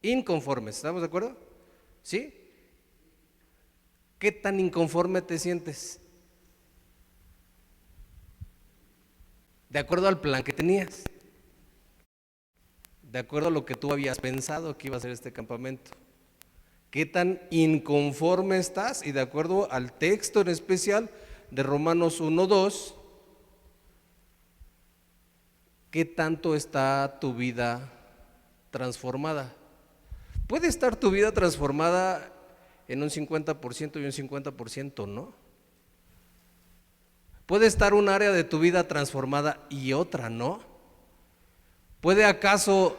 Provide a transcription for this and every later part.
Inconformes, ¿estamos de acuerdo? ¿Sí? ¿Qué tan inconforme te sientes? De acuerdo al plan que tenías, de acuerdo a lo que tú habías pensado que iba a ser este campamento. ¿Qué tan inconforme estás? Y de acuerdo al texto en especial de Romanos 1:2, ¿qué tanto está tu vida transformada? Puede estar tu vida transformada en un 50% y un 50%, ¿no? Puede estar un área de tu vida transformada y otra, ¿no? ¿Puede acaso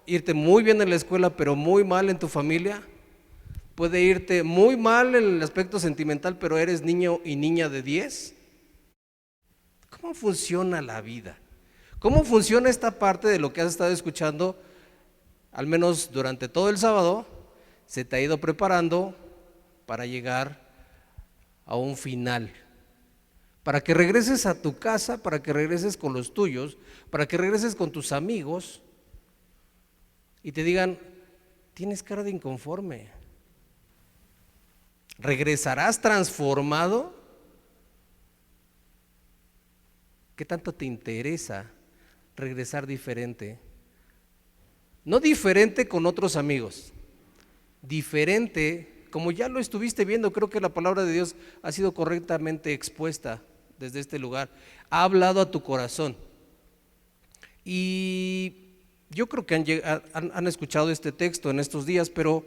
irte muy bien en la escuela pero muy mal en tu familia? ¿Puede irte muy mal en el aspecto sentimental pero eres niño y niña de 10? ¿Cómo funciona la vida? ¿Cómo funciona esta parte de lo que has estado escuchando, al menos durante todo el sábado? Se te ha ido preparando para llegar a un final, para que regreses a tu casa, para que regreses con los tuyos, para que regreses con tus amigos y te digan: tienes cara de inconforme. ¿Regresarás transformado? ¿Qué tanto te interesa regresar diferente? No diferente con otros amigos, diferente como ya lo estuviste viendo. Creo que la palabra de Dios ha sido correctamente expuesta desde este lugar, ha hablado a tu corazón. Y yo creo que han escuchado este texto en estos días, pero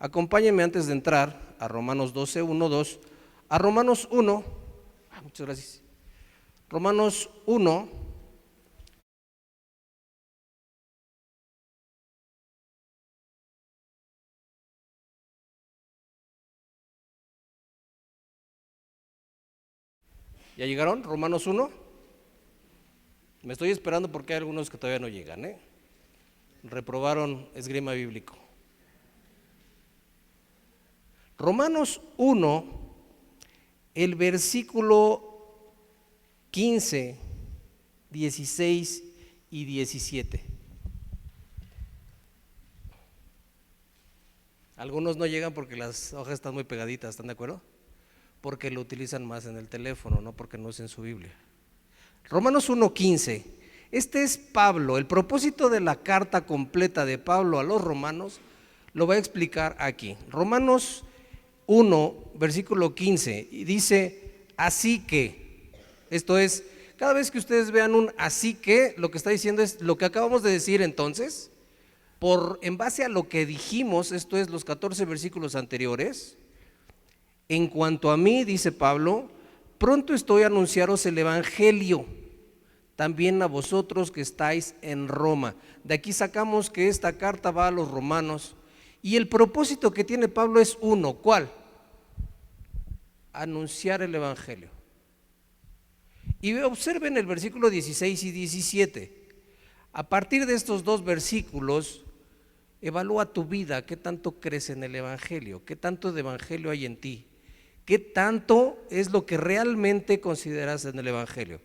acompáñenme antes de entrar a Romanos 12, 1, 2, a Romanos 1, muchas gracias, Romanos 1. ¿Ya llegaron? Romanos 1. Me estoy esperando porque hay algunos que todavía no llegan, ¿eh? Reprobaron esgrima bíblico. Romanos 1, el versículo 15, 16 y 17. Algunos no llegan porque las hojas están muy pegaditas, ¿están de acuerdo? Porque lo utilizan más en el teléfono, no porque no usen su Biblia. Romanos 1:15. Este es Pablo. El propósito de la carta completa de Pablo a los romanos lo va a explicar aquí. Romanos 1, versículo 15, y dice: así que, esto es, cada vez que ustedes vean un así que, lo que está diciendo es lo que acabamos de decir entonces, en base a lo que dijimos, esto es los 14 versículos anteriores. En cuanto a mí, dice Pablo, pronto estoy a anunciaros el evangelio, también a vosotros que estáis en Roma. De aquí sacamos que esta carta va a los romanos y el propósito que tiene Pablo es uno. ¿Cuál? Anunciar el evangelio. Y observen el versículo 16 y 17. A partir de estos dos versículos, evalúa tu vida, qué tanto crees en el evangelio, qué tanto de evangelio hay en ti, qué tanto es lo que realmente consideras en el evangelio.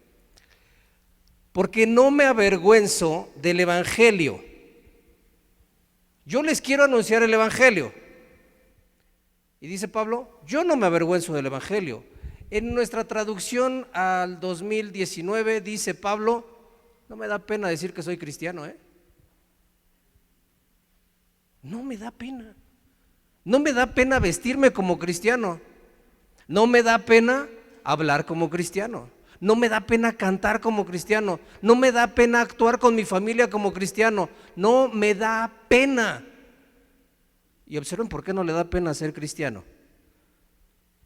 Porque no me avergüenzo del evangelio. Yo les quiero anunciar el evangelio. Y dice Pablo, yo no me avergüenzo del evangelio. En nuestra traducción al 2019 dice Pablo, no me da pena decir que soy cristiano, No me da pena. No me da pena vestirme como cristiano. No me da pena hablar como cristiano. No me da pena cantar como cristiano. No me da pena actuar con mi familia como cristiano. No me da pena. Y observen por qué no le da pena ser cristiano.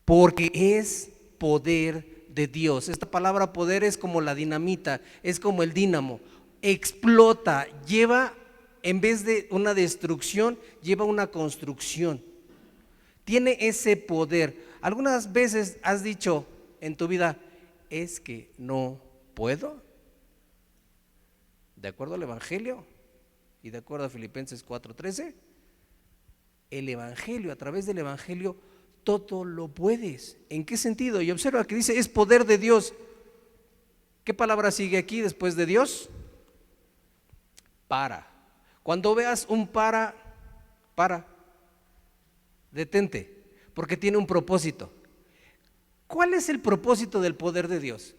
Porque es poder de Dios. Esta palabra poder es como la dinamita, es como el dínamo. Explota, lleva, en vez de una destrucción, lleva una construcción. Tiene ese poder. Algunas veces has dicho en tu vida, es que no puedo. De acuerdo al evangelio y de acuerdo a Filipenses 4:13, el evangelio, a través del evangelio todo lo puedes. ¿En qué sentido? Y observa que dice, es poder de Dios. ¿Qué palabra sigue aquí después de Dios? Para. Cuando veas un para, para, detente, porque tiene un propósito. ¿Cuál es el propósito del poder de Dios?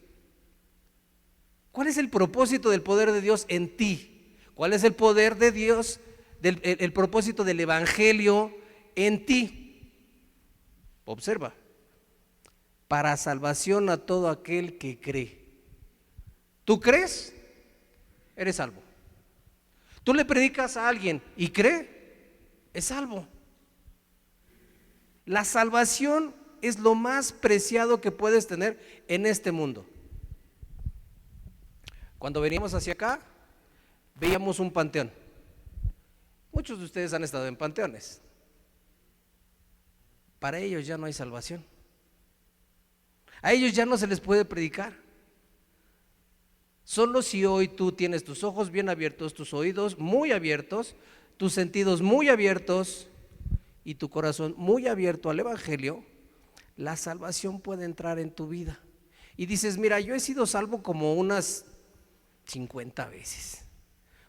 ¿Cuál es el propósito del poder de Dios en ti? ¿Cuál es el poder de Dios, el propósito del evangelio en ti? Observa, para salvación a todo aquel que cree. ¿Tú crees? Eres salvo. Tú le predicas a alguien y cree, es salvo. La salvación es lo más preciado que puedes tener en este mundo. Cuando veníamos hacia acá, veíamos un panteón. Muchos de ustedes han estado en panteones. Para ellos ya no hay salvación. A ellos ya no se les puede predicar. Solo si hoy tú tienes tus ojos bien abiertos, tus oídos muy abiertos, tus sentidos muy abiertos y tu corazón muy abierto al evangelio, la salvación puede entrar en tu vida. Y dices, mira, yo he sido salvo como unas 50 veces.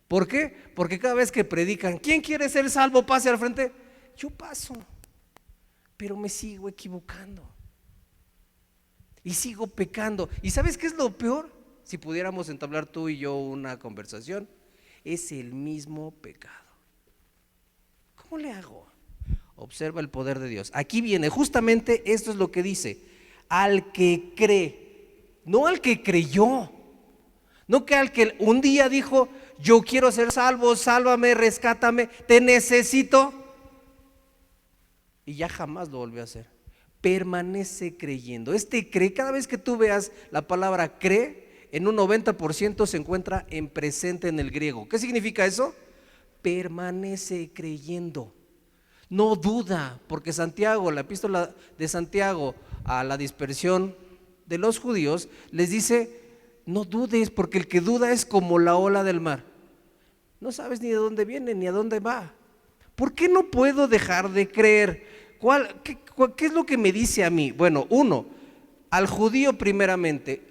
¿Por qué? Porque cada vez que predican, ¿quién quiere ser salvo? Pase al frente. Yo paso, pero me sigo equivocando y sigo pecando. ¿Y sabes qué es lo peor? Si pudiéramos entablar tú y yo una conversación, es el mismo pecado. ¿Cómo le hago? Observa el poder de Dios. Aquí viene, justamente esto es lo que dice: al que cree, no al que creyó, no que al que un día dijo, yo quiero ser salvo, sálvame, rescátame, te necesito, y ya jamás lo volvió a hacer. Permanece creyendo. Cree, cada vez que tú veas la palabra cree, en un 90% se encuentra en presente en el griego. ¿Qué significa eso? Permanece creyendo. No duda, porque Santiago, la epístola de Santiago a la dispersión de los judíos, les dice, no dudes, porque el que duda es como la ola del mar. No sabes ni de dónde viene ni a dónde va. ¿Por qué no puedo dejar de creer? ¿Qué es lo que me dice a mí? Bueno, uno, al judío primeramente.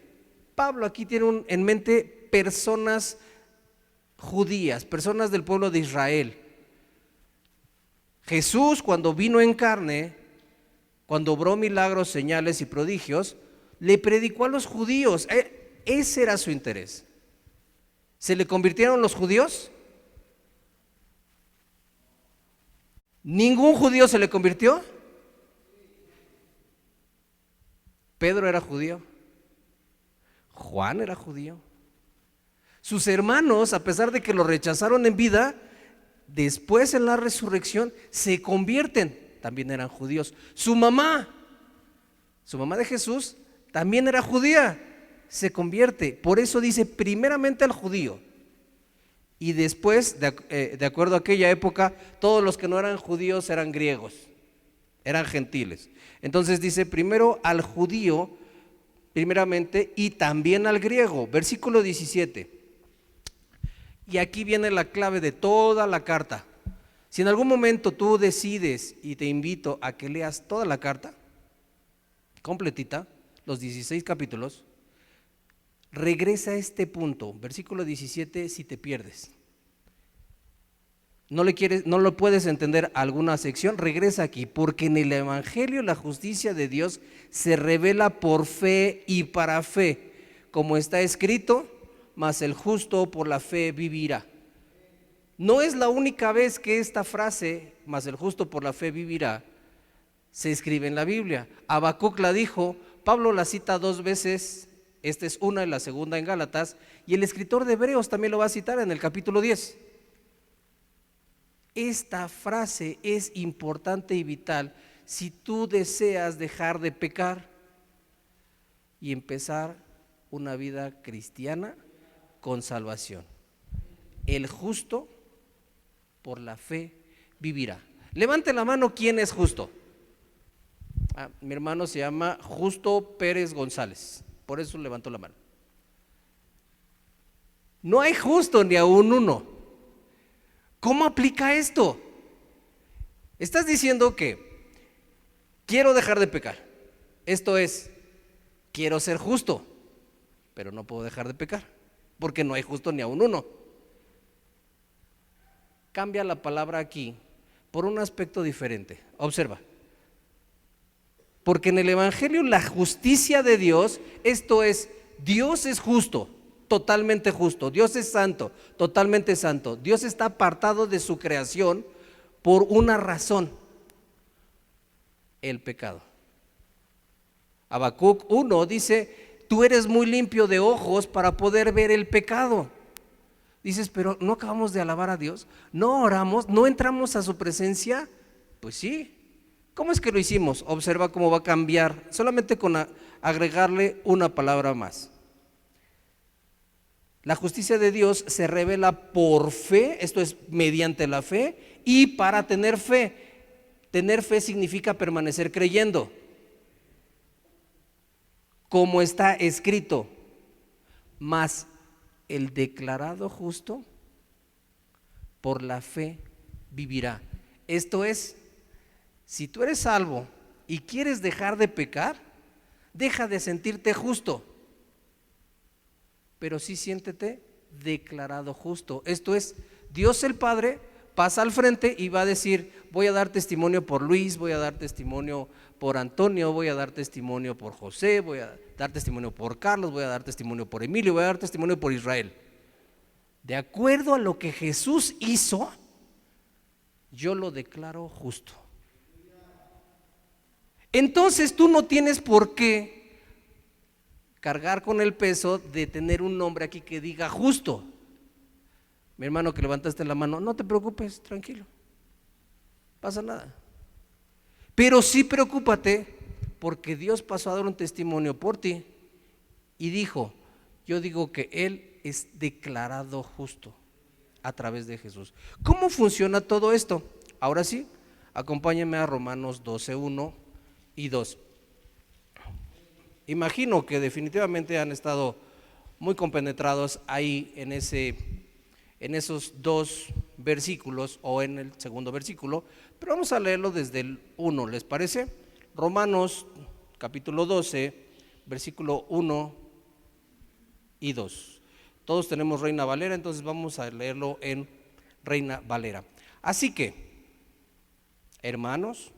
Pablo aquí tiene en mente personas judías, personas del pueblo de Israel. Jesús, cuando vino en carne, cuando obró milagros, señales y prodigios, le predicó a los judíos. Ese era su interés. ¿Se le convirtieron los judíos? ¿Ningún judío se le convirtió? Pedro era judío. Juan era judío. Sus hermanos, a pesar de que lo rechazaron en vida, después en la resurrección se convierten, también eran judíos. Su mamá de Jesús, también era judía, se convierte. Por eso dice primeramente al judío y después, de acuerdo a aquella época, todos los que no eran judíos eran griegos, eran gentiles. Entonces dice primero al judío primeramente y también al griego. Versículo 17. Y aquí viene la clave de toda la carta. Si en algún momento tú decides, y te invito a que leas toda la carta, completita, los 16 capítulos, regresa a este punto, versículo 17, si te pierdes. No lo puedes entender alguna sección, regresa aquí, porque en el evangelio la justicia de Dios se revela por fe y para fe, como está escrito, mas el justo por la fe vivirá. No es la única vez que esta frase, mas el justo por la fe vivirá, se escribe en la Biblia. Habacuc la dijo, Pablo la cita 2 veces, esta es una y la segunda en Gálatas, y el escritor de Hebreos también lo va a citar en el capítulo 10. Esta frase es importante y vital si tú deseas dejar de pecar y empezar una vida cristiana con salvación. El justo por la fe vivirá. Levante la mano, ¿quién es justo? Mi hermano se llama Justo Pérez González, por eso levantó la mano. No hay justo ni aún uno. ¿Cómo aplica esto? Estás diciendo que quiero dejar de pecar. Esto es, quiero ser justo, pero no puedo dejar de pecar, porque no hay justo ni aún uno. Cambia la palabra aquí por un aspecto diferente. Observa. Porque en el Evangelio la justicia de Dios, esto es, Dios es justo, totalmente justo. Dios es santo, totalmente santo. Dios está apartado de su creación por una razón: el pecado. Habacuc 1 dice: tú eres muy limpio de ojos para poder ver el pecado. Dices, pero ¿no acabamos de alabar a Dios? ¿No oramos? ¿No entramos a su presencia? Pues sí. ¿Cómo es que lo hicimos? Observa cómo va a cambiar, solamente con agregarle una palabra más. La justicia de Dios se revela por fe, esto es mediante la fe, y para tener fe. Tener fe significa permanecer creyendo. Como está escrito, mas el declarado justo por la fe vivirá. Esto es, si tú eres salvo y quieres dejar de pecar, deja de sentirte justo, pero sí siéntete declarado justo. Esto es, Dios el Padre pasa al frente y va a decir: voy a dar testimonio por Luis, voy a dar testimonio por Antonio, voy a dar testimonio por José, voy a dar testimonio por Carlos, voy a dar testimonio por Emilio, voy a dar testimonio por Israel. De acuerdo a lo que Jesús hizo, yo lo declaro justo. Entonces tú no tienes por qué cargar con el peso de tener un nombre aquí que diga justo. Mi hermano que levantaste la mano, no te preocupes, tranquilo, pasa nada. Pero sí preocúpate, porque Dios pasó a dar un testimonio por ti y dijo: yo digo que Él es declarado justo a través de Jesús. ¿Cómo funciona todo esto? Ahora sí, acompáñenme a Romanos 12:1 y 2. Imagino que definitivamente han estado muy compenetrados ahí en esos dos versículos o en el segundo versículo, pero vamos a leerlo desde el 1, ¿les parece? Romanos capítulo 12, versículo 1 y 2. Todos tenemos Reina Valera, entonces vamos a leerlo en Reina Valera. Así que, hermanos,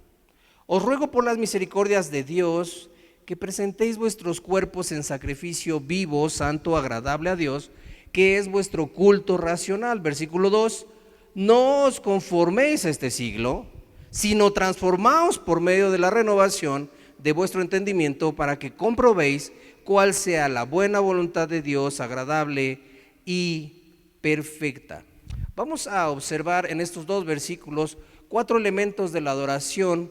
os ruego por las misericordias de Dios que presentéis vuestros cuerpos en sacrificio vivo, santo, agradable a Dios, que es vuestro culto racional. Versículo 2, no os conforméis a este siglo, sino transformaos por medio de la renovación de vuestro entendimiento, para que comprobéis cuál sea la buena voluntad de Dios, agradable y perfecta. Vamos a observar en estos dos versículos 4 elementos de la adoración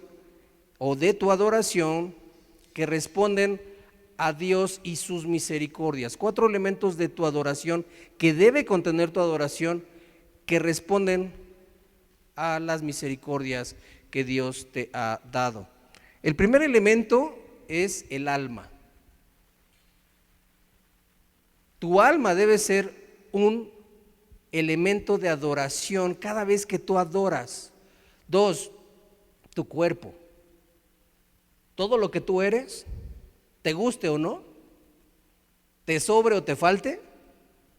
o de tu adoración que responden a Dios y sus misericordias. 4 elementos de tu adoración que debe contener tu adoración, que responden a las misericordias que Dios te ha dado. El primer elemento es el alma. Tu alma debe ser un elemento de adoración cada vez que tú adoras. 2, tu cuerpo. Todo lo que tú eres, te guste o no, te sobre o te falte,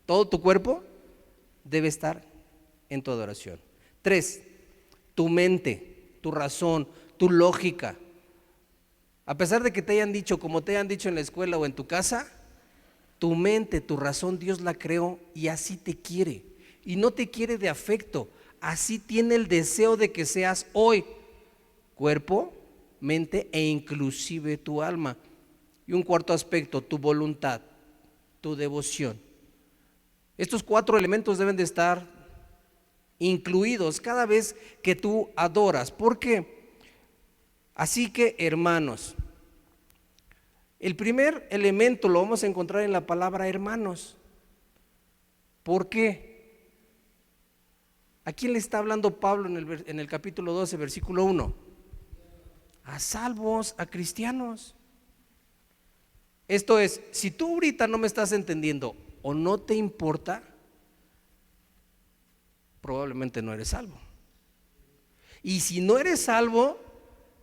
todo tu cuerpo debe estar en tu adoración. 3, tu mente, tu razón, tu lógica. A pesar de que te hayan dicho, como te hayan dicho en la escuela o en tu casa, tu mente, tu razón, Dios la creó y así te quiere. Y no te quiere de afecto, así tiene el deseo de que seas hoy. Cuerpo, mente e inclusive tu alma. Y un cuarto aspecto, tu voluntad, tu devoción. Estos 4 elementos deben de estar incluidos cada vez que tú adoras. ¿Por qué? Así que, hermanos, el primer elemento lo vamos a encontrar en la palabra hermanos. ¿Por qué? ¿A quién le está hablando Pablo en el capítulo 12, versículo 1? A salvos, a cristianos. Esto es, si tú ahorita no me estás entendiendo o no te importa, probablemente no eres salvo. Y si no eres salvo,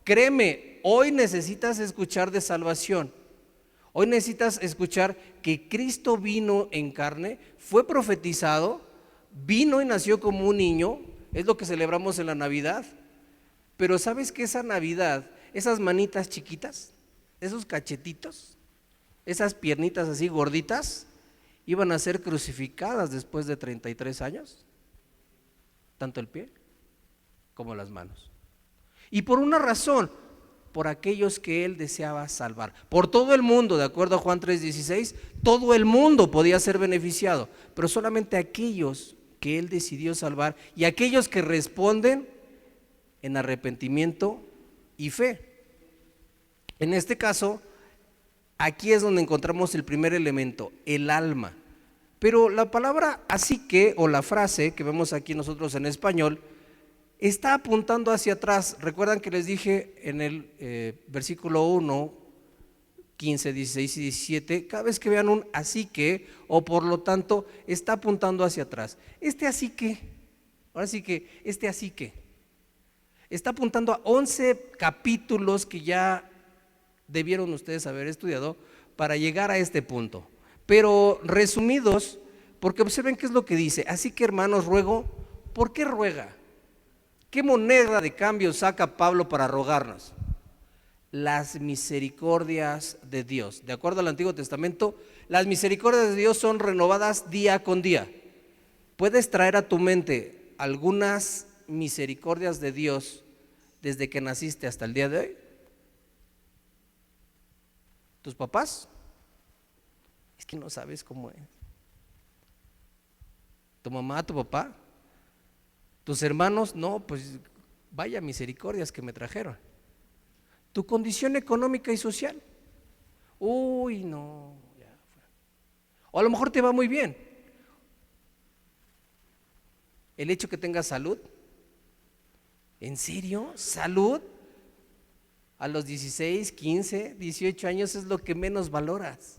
créeme, hoy necesitas escuchar de salvación. Hoy necesitas escuchar que Cristo vino en carne, fue profetizado, vino y nació como un niño, es lo que celebramos en la Navidad. Pero ¿sabes que esa Navidad, esas manitas chiquitas, esos cachetitos, esas piernitas así gorditas, iban a ser crucificadas después de 33 años? Tanto el pie como las manos. Y por una razón, por aquellos que él deseaba salvar. Por todo el mundo, de acuerdo a Juan 3:16, todo el mundo podía ser beneficiado, pero solamente aquellos que él decidió salvar y aquellos que responden en arrepentimiento y fe. En este caso, aquí es donde encontramos el primer elemento, el alma. Pero la palabra así que, o la frase que vemos aquí nosotros en español, está apuntando hacia atrás. Recuerdan que les dije en el versículo 1, 15, 16 y 17, cada vez que vean un así que, o por lo tanto, está apuntando hacia atrás. Este así que, ahora sí que, este así que, está apuntando a 11 capítulos que ya debieron ustedes haber estudiado para llegar a este punto. Pero resumidos, porque observen qué es lo que dice. Así que, hermanos, ruego. ¿Por qué ruega? ¿Qué moneda de cambio saca Pablo para rogarnos? Las misericordias de Dios. De acuerdo al Antiguo Testamento, las misericordias de Dios son renovadas día con día. ¿Puedes traer a tu mente algunas misericordias de Dios desde que naciste hasta el día de hoy? ¿Tus papás? Es que no sabes cómo es. ¿Tu mamá, tu papá? ¿Tus hermanos? No, pues vaya misericordias que me trajeron. ¿Tu condición económica y social? Uy, no, ya fue. O a lo mejor te va muy bien. El hecho que tengas salud. ¿En serio? ¿Salud? A los 16, 15, 18 años es lo que menos valoras.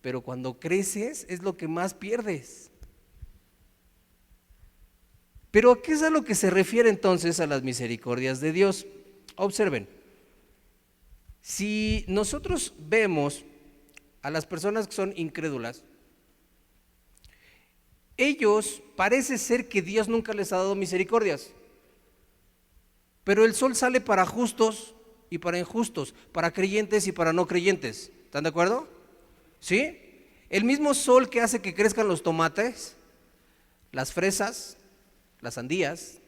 Pero cuando creces es lo que más pierdes. Pero ¿a qué es a lo que se refiere entonces a las misericordias de Dios? Observen, si nosotros vemos a las personas que son incrédulas, ellos parece ser que Dios nunca les ha dado misericordias, pero el sol sale para justos y para injustos, para creyentes y para no creyentes. ¿Están de acuerdo? ¿Sí? El mismo sol que hace que crezcan los tomates, las fresas, las sandías,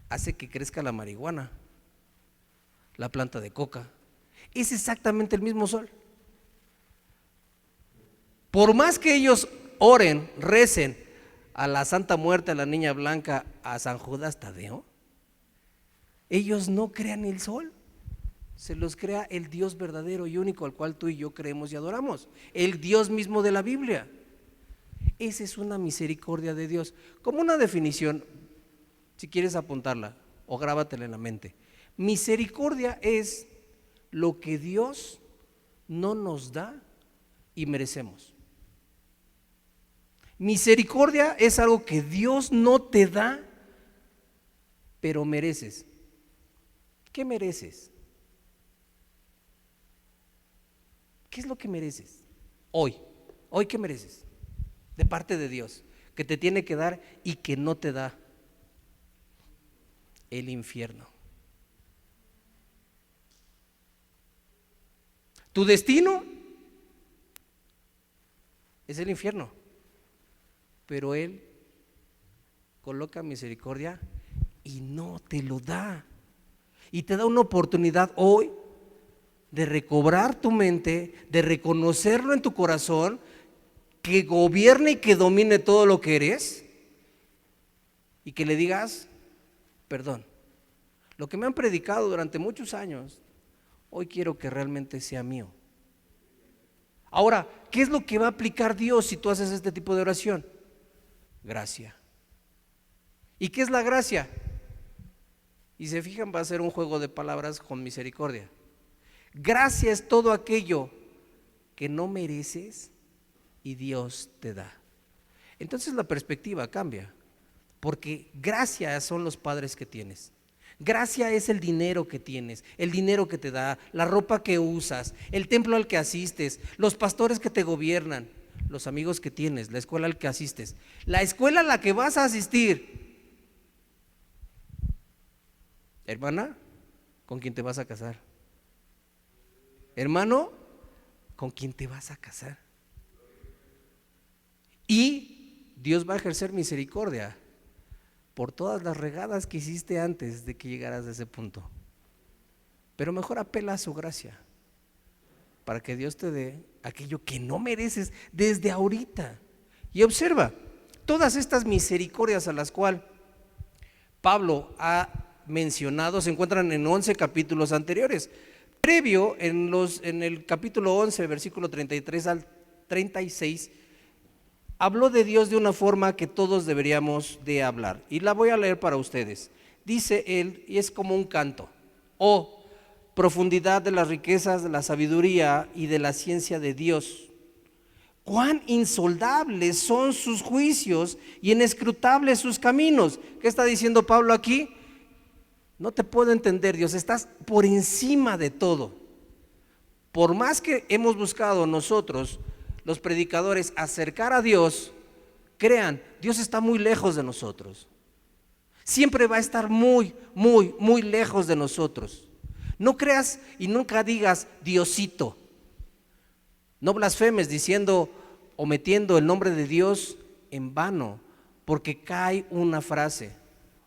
hace que crezca la marihuana, la planta de coca. Es exactamente el mismo sol. Por más que ellos oren, recen a la Santa Muerte, a la Niña Blanca, a San Judas Tadeo, ellos no crean el sol. Se los crea el Dios verdadero y único al cual tú y yo creemos y adoramos, el Dios mismo de la Biblia. Esa es una misericordia de Dios. Como una definición, si quieres apuntarla o grábatela en la mente. Misericordia es lo que Dios no nos da y merecemos. Misericordia es algo que Dios no te da, pero mereces. ¿Qué mereces? ¿Qué es lo que mereces? Hoy ¿qué mereces? De parte de Dios, que te tiene que dar y que no te da. El infierno. Tu destino es el infierno, pero Él coloca misericordia y no te lo da. Y te da una oportunidad hoy de recobrar tu mente, de reconocerlo en tu corazón, que gobierne y que domine todo lo que eres, y que le digas, perdón, lo que me han predicado durante muchos años, hoy quiero que realmente sea mío. Ahora, ¿qué es lo que va a aplicar Dios si tú haces este tipo de oración? Gracia. ¿Y qué es la gracia? Y se fijan, va a ser un juego de palabras con misericordia. Gracia es todo aquello que no mereces y Dios te da. Entonces la perspectiva cambia, porque gracia son los padres que tienes. Gracia es el dinero que tienes, el dinero que te da, la ropa que usas, el templo al que asistes, los pastores que te gobiernan, los amigos que tienes, la escuela al que asistes, la escuela a la que vas a asistir. Hermana, ¿con quién te vas a casar? Hermano, ¿con quién te vas a casar? Y Dios va a ejercer misericordia por todas las regadas que hiciste antes de que llegaras a ese punto. Pero mejor apela a su gracia para que Dios te dé aquello que no mereces desde ahorita. Y observa, todas estas misericordias a las cuales Pablo ha mencionado se encuentran en 11 capítulos anteriores. Previo, en el capítulo 11, versículo 33 al 36, habló de Dios de una forma que todos deberíamos de hablar. Y la voy a leer para ustedes. Dice él, y es como un canto: oh, profundidad de las riquezas, de la sabiduría y de la ciencia de Dios. Cuán insondables son sus juicios y inescrutables sus caminos. ¿Qué está diciendo Pablo aquí? No te puedo entender, Dios, estás por encima de todo. Por más que hemos buscado nosotros, los predicadores, acercar a Dios, crean, Dios está muy lejos de nosotros. Siempre va a estar muy, muy, muy lejos de nosotros. No creas y nunca digas Diosito. No blasfemes diciendo o metiendo el nombre de Dios en vano, porque cae una frase.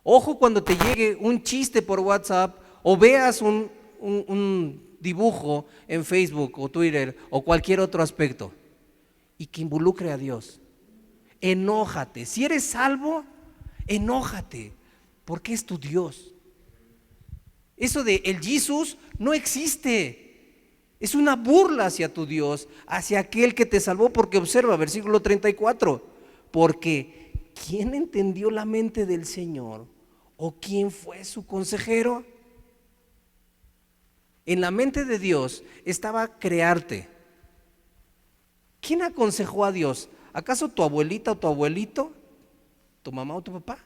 Ojo cuando te llegue un chiste por WhatsApp o veas un dibujo en Facebook o Twitter o cualquier otro aspecto y que involucre a Dios. Enójate. Si eres salvo, enójate, porque es tu Dios. Eso de el Jesús no existe. Es una burla hacia tu Dios, hacia aquel que te salvó, porque observa, versículo 34, porque ¿quién entendió la mente del Señor? ¿O quién fue su consejero? En la mente de Dios estaba crearte. ¿Quién aconsejó a Dios? ¿Acaso tu abuelita o tu abuelito? ¿Tu mamá o tu papá?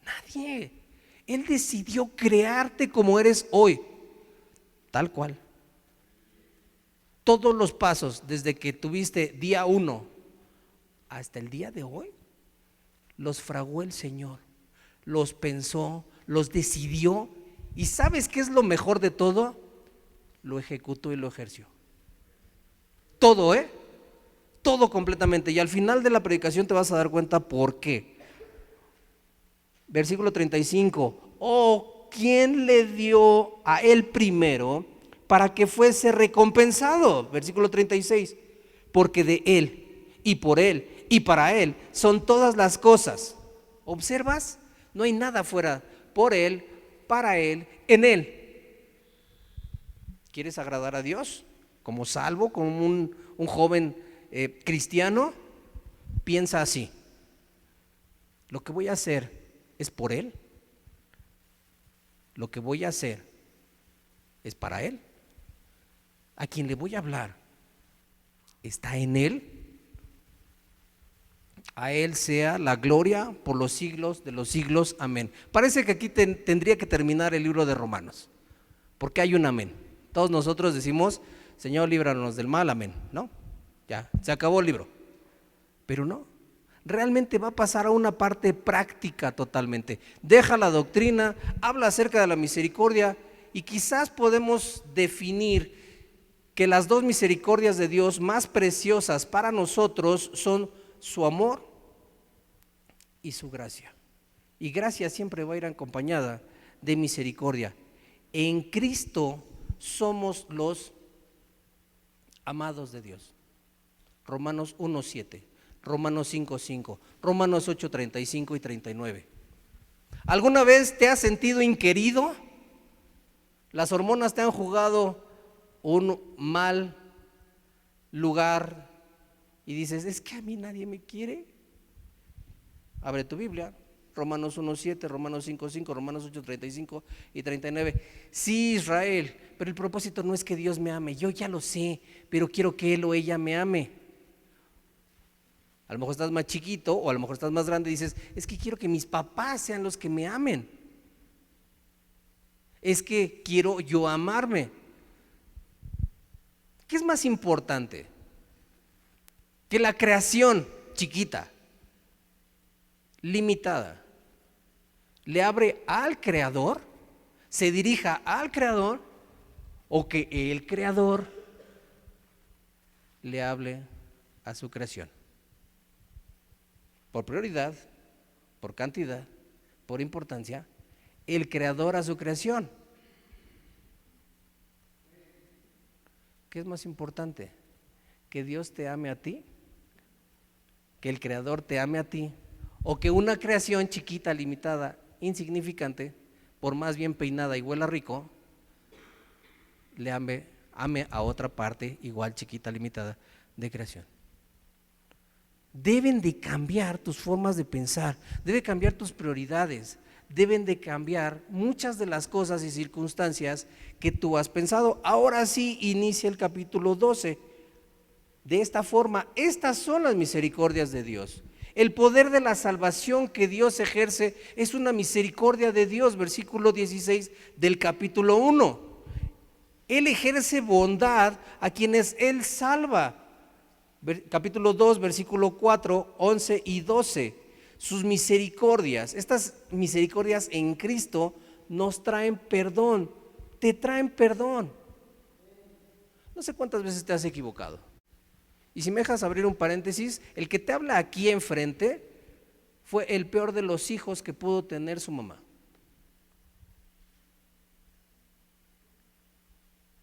Nadie. Él decidió crearte como eres hoy, tal cual. Todos los pasos desde que tuviste día 1 hasta el día de hoy, los fraguó el Señor, los pensó, los decidió. ¿Y sabes qué es lo mejor de todo? Lo ejecutó y lo ejerció. Todo, todo completamente. Y al final de la predicación te vas a dar cuenta por qué. Versículo 35. Oh, ¿quién le dio a él primero para que fuese recompensado? Versículo 36. Porque de él y por él y para él son todas las cosas. ¿Observas? No hay nada fuera. Por él, para él, en él. ¿Quieres agradar a Dios? Como salvo, como un joven cristiano, piensa así: lo que voy a hacer es por Él, lo que voy a hacer es para Él, a quien le voy a hablar está en Él, a Él sea la gloria por los siglos de los siglos, amén. Parece que aquí tendría que terminar el libro de Romanos, porque hay un amén. Todos nosotros decimos: Señor, líbranos del mal, amén, ¿no? Ya, se acabó el libro. Pero no, realmente va a pasar a una parte práctica totalmente. Deja la doctrina, habla acerca de la misericordia y quizás podemos definir que las dos misericordias de Dios más preciosas para nosotros son su amor y su gracia. Y gracia siempre va a ir acompañada de misericordia. En Cristo somos los amados de Dios. Romanos 1:7, Romanos 5:5, Romanos 8:35 y 39. ¿Alguna vez te has sentido inquerido? ¿Las hormonas te han jugado un mal lugar y dices: es que a mí nadie me quiere? Abre tu Biblia, Romanos 1:7, Romanos 5:5, Romanos 8:35 y 39. Sí, Israel, pero el propósito no es que Dios me ame, yo ya lo sé, pero quiero que él o ella me ame. A lo mejor estás más chiquito o a lo mejor estás más grande y dices: es que quiero que mis papás sean los que me amen, es que quiero yo amarme. ¿Qué es más importante? Que la creación chiquita, limitada, le abre al Creador, se dirija al Creador, o que el Creador le hable a su creación. Por prioridad, por cantidad, por importancia, el Creador a su creación. ¿Qué es más importante? ¿Que Dios te ame a ti? ¿Que el Creador te ame a ti? ¿O que una creación chiquita, limitada, insignificante, por más bien peinada y huela rico, le ame a otra parte igual chiquita, limitada de creación? Deben de cambiar tus formas de pensar, deben cambiar tus prioridades, deben de cambiar muchas de las cosas y circunstancias que tú has pensado. Ahora sí inicia el capítulo 12. De esta forma, estas son las misericordias de Dios. El poder de la salvación que Dios ejerce es una misericordia de Dios, versículo 16 del capítulo 1. Él ejerce bondad a quienes Él salva. Capítulo 2, versículo 4, 11 y 12. Sus misericordias, estas misericordias en Cristo nos traen perdón, te traen perdón. No sé cuántas veces te has equivocado. Y si me dejas abrir un paréntesis, el que te habla aquí enfrente fue el peor de los hijos que pudo tener su mamá.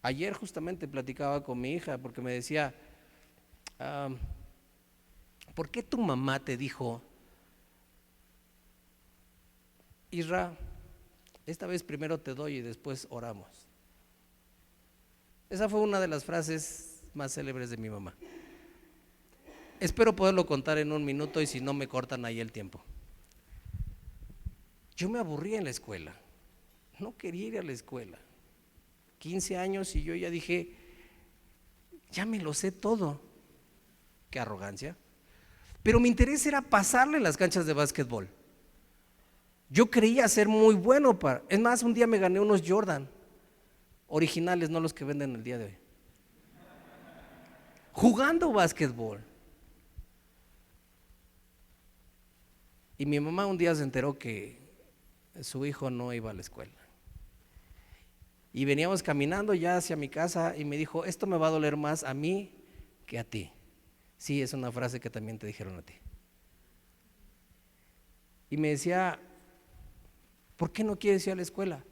Ayer justamente platicaba con mi hija porque me decía, ¿por qué tu mamá te dijo, Isra, esta vez primero te doy y después oramos? Esa fue una de las frases más célebres de mi mamá. Espero poderlo contar en un minuto y si no me cortan ahí el tiempo. Yo me aburría en la escuela, no quería ir a la escuela. 15 años y yo ya dije, ya me lo sé todo. Qué arrogancia. Pero mi interés era pasarle en las canchas de básquetbol. Yo creía ser muy bueno es más, un día me gané unos Jordan originales, no los que venden el día de hoy, jugando básquetbol. Y mi mamá un día se enteró que su hijo no iba a la escuela. Y veníamos caminando ya hacia mi casa y me dijo, esto me va a doler más a mí que a ti. Sí, es una frase que también te dijeron a ti. Y me decía, ¿por qué no quieres ir a la escuela?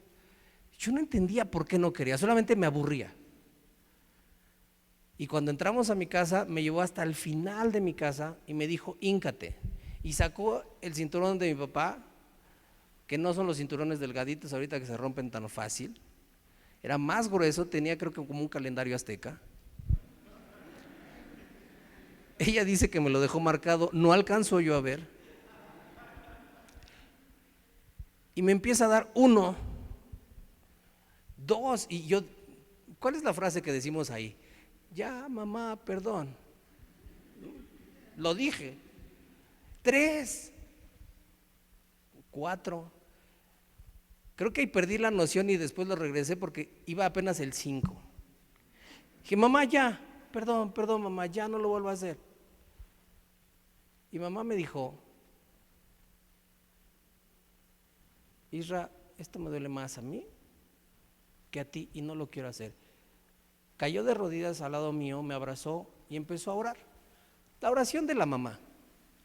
Yo no entendía por qué no quería, solamente me aburría. Y cuando entramos a mi casa, me llevó hasta el final de mi casa y me dijo, híncate. Y sacó el cinturón de mi papá, que no son los cinturones delgaditos ahorita que se rompen tan fácil. Era más grueso, tenía creo que como un calendario azteca. Ella dice que me lo dejó marcado, no alcanzo yo a ver. Y me empieza a dar 1, 2, y yo, ¿cuál es la frase que decimos ahí? Ya, mamá, perdón. Lo dije. 3, 4. Creo que ahí perdí la noción y después lo regresé porque iba apenas el 5. Dije, mamá, ya, perdón, mamá, ya no lo vuelvo a hacer. Y mamá me dijo, Isra, esto me duele más a mí que a ti y no lo quiero hacer. Cayó de rodillas al lado mío, me abrazó y empezó a orar. La oración de la mamá.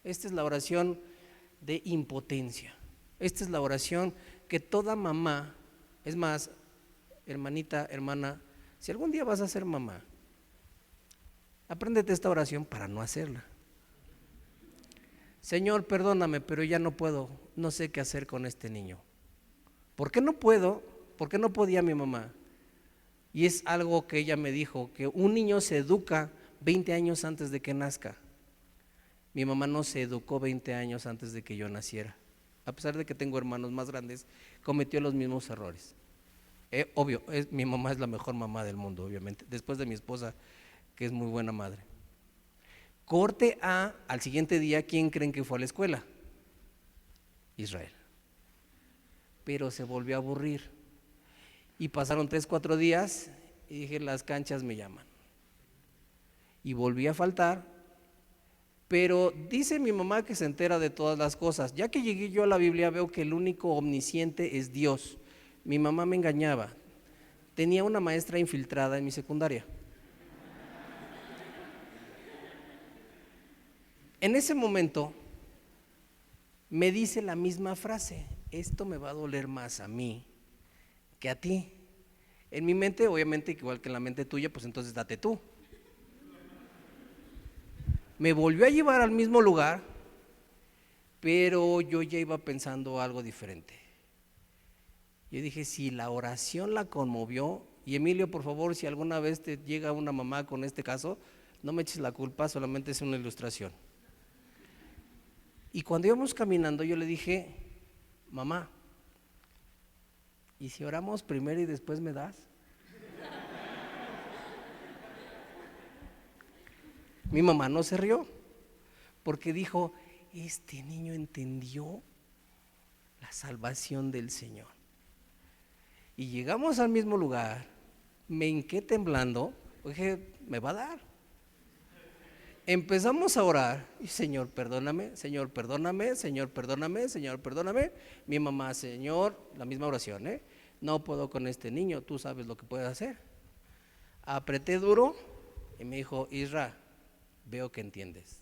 Esta es la oración de impotencia. Esta es la oración que toda mamá, es más, hermanita, hermana, si algún día vas a ser mamá, apréndete esta oración para no hacerla. Señor, perdóname, pero ya no puedo, no sé qué hacer con este niño. ¿Por qué no puedo? ¿Por qué no podía mi mamá? Y es algo que ella me dijo, que un niño se educa 20 años antes de que nazca. Mi mamá no se educó 20 años antes de que yo naciera. A pesar de que tengo hermanos más grandes, cometió los mismos errores. Obvio, mi mamá es la mejor mamá del mundo, obviamente, después de mi esposa, que es muy buena madre. Corte al siguiente día, ¿quién creen que fue a la escuela? Israel. Pero se volvió a aburrir. Y pasaron 3, 4 días y dije, las canchas me llaman. Y volví a faltar Pero dice mi mamá que se entera de todas las cosas. Ya que llegué yo a la Biblia veo que el único omnisciente es Dios. Mi mamá me engañaba. Tenía una maestra infiltrada en mi secundaria. En ese momento me dice la misma frase: esto me va a doler más a mí que a ti. En mi mente, obviamente, igual que en la mente tuya, pues entonces date tú. Me volvió a llevar al mismo lugar, pero yo ya iba pensando algo diferente. Yo dije, si la oración la conmovió, y Emilio, por favor, si alguna vez te llega una mamá con este caso, no me eches la culpa, solamente es una ilustración. Y cuando íbamos caminando, yo le dije, mamá, ¿y si oramos primero y después me das? Mi mamá no se rió, porque dijo, este niño entendió la salvación del Señor. Y llegamos al mismo lugar, me hinqué temblando, dije, me va a dar. Empezamos a orar, y Señor, perdóname, Señor, perdóname, Señor, perdóname, Señor, perdóname. Mi mamá, Señor, la misma oración, no puedo con este niño, tú sabes lo que puedes hacer. Apreté duro y me dijo, Isra, veo que entiendes,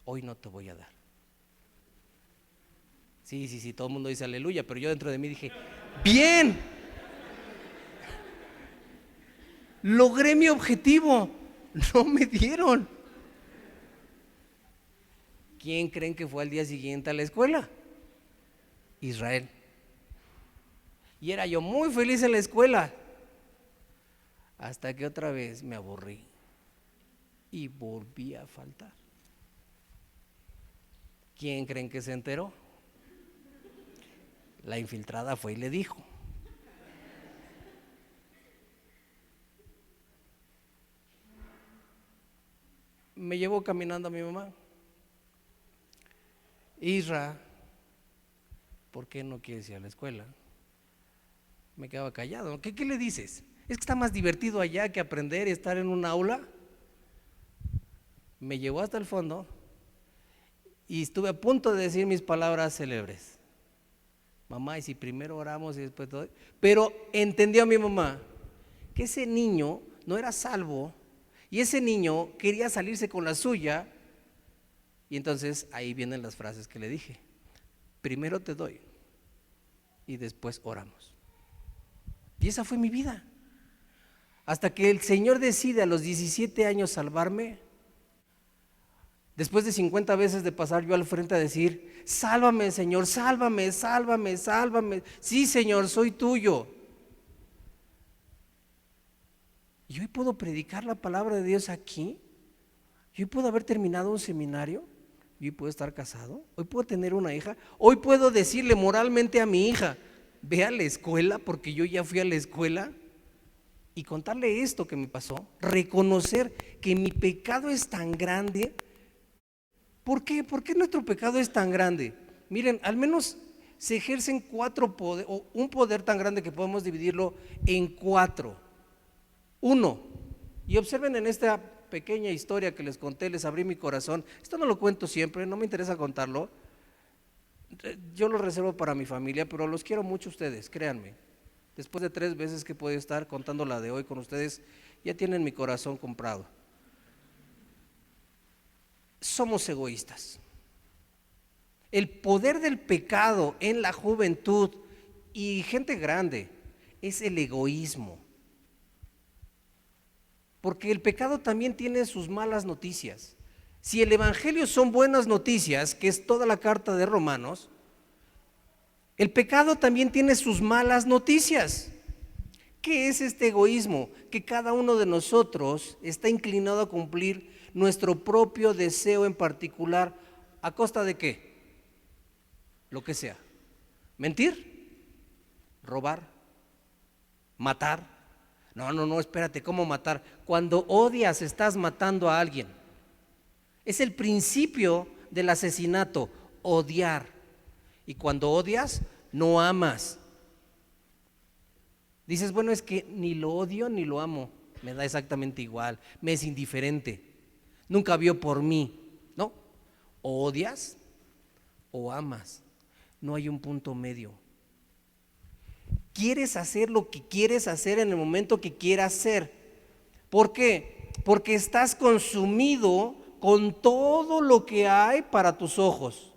hoy no te voy a dar. Sí, todo el mundo dice aleluya, pero yo dentro de mí dije, bien, logré mi objetivo, no me dieron. ¿Quién creen que fue al día siguiente a la escuela? Israel. Y era yo muy feliz en la escuela, hasta que otra vez me aburrí y volví a faltar. ¿Quién creen que se enteró? La infiltrada fue y le dijo. Me llevó caminando a mi mamá. Isra, ¿por qué no quieres ir a la escuela? Me quedaba callado. ¿Qué le dices? ¿Es que está más divertido allá que aprender y estar en un aula? Me llevó hasta el fondo y estuve a punto de decir mis palabras célebres. Mamá, y si primero oramos y después todo. Pero entendió mi mamá que ese niño no era salvo y ese niño quería salirse con la suya. Y entonces ahí vienen las frases que le dije. Primero te doy y después oramos. Y esa fue mi vida. Hasta que el Señor decide a los 17 años salvarme. Después de 50 veces de pasar yo al frente a decir, sálvame Señor, sálvame, sálvame, sálvame. Sí Señor, soy tuyo. Y hoy puedo predicar la palabra de Dios aquí. Y hoy puedo haber terminado un seminario. Y hoy puedo estar casado. Hoy puedo tener una hija. Hoy puedo decirle moralmente a mi hija, ve a la escuela porque yo ya fui a la escuela. Y contarle esto que me pasó. Reconocer que mi pecado es tan grande. ¿Por qué? ¿Por qué nuestro pecado es tan grande? Miren, al menos se ejercen 4 poderes, o un poder tan grande que podemos dividirlo en 4. 1, y observen en esta pequeña historia que les conté, les abrí mi corazón. Esto no lo cuento siempre, no me interesa contarlo. Yo lo reservo para mi familia, pero los quiero mucho ustedes, créanme. Después de 3 veces que puedo estar contando la de hoy con ustedes, ya tienen mi corazón comprado. Somos egoístas. El poder del pecado en la juventud y gente grande es el egoísmo. Porque el pecado también tiene sus malas noticias. Si el evangelio son buenas noticias, que es toda la carta de Romanos, el pecado también tiene sus malas noticias. ¿Qué es este egoísmo? Que cada uno de nosotros está inclinado a cumplir nuestro propio deseo en particular. ¿A costa de qué? Lo que sea. ¿Mentir? ¿Robar? ¿Matar? No, espérate, ¿cómo matar? Cuando odias estás matando a alguien. Es el principio del asesinato, odiar. Y cuando odias, no amas. Dices, bueno, es que ni lo odio ni lo amo, me da exactamente igual, me es indiferente. nunca vio por mí, ¿no? O odias o amas, no hay un punto medio. Quieres hacer lo que quieres hacer en el momento que quieras hacer. ¿Por qué? Porque estás consumido con todo lo que hay para tus ojos.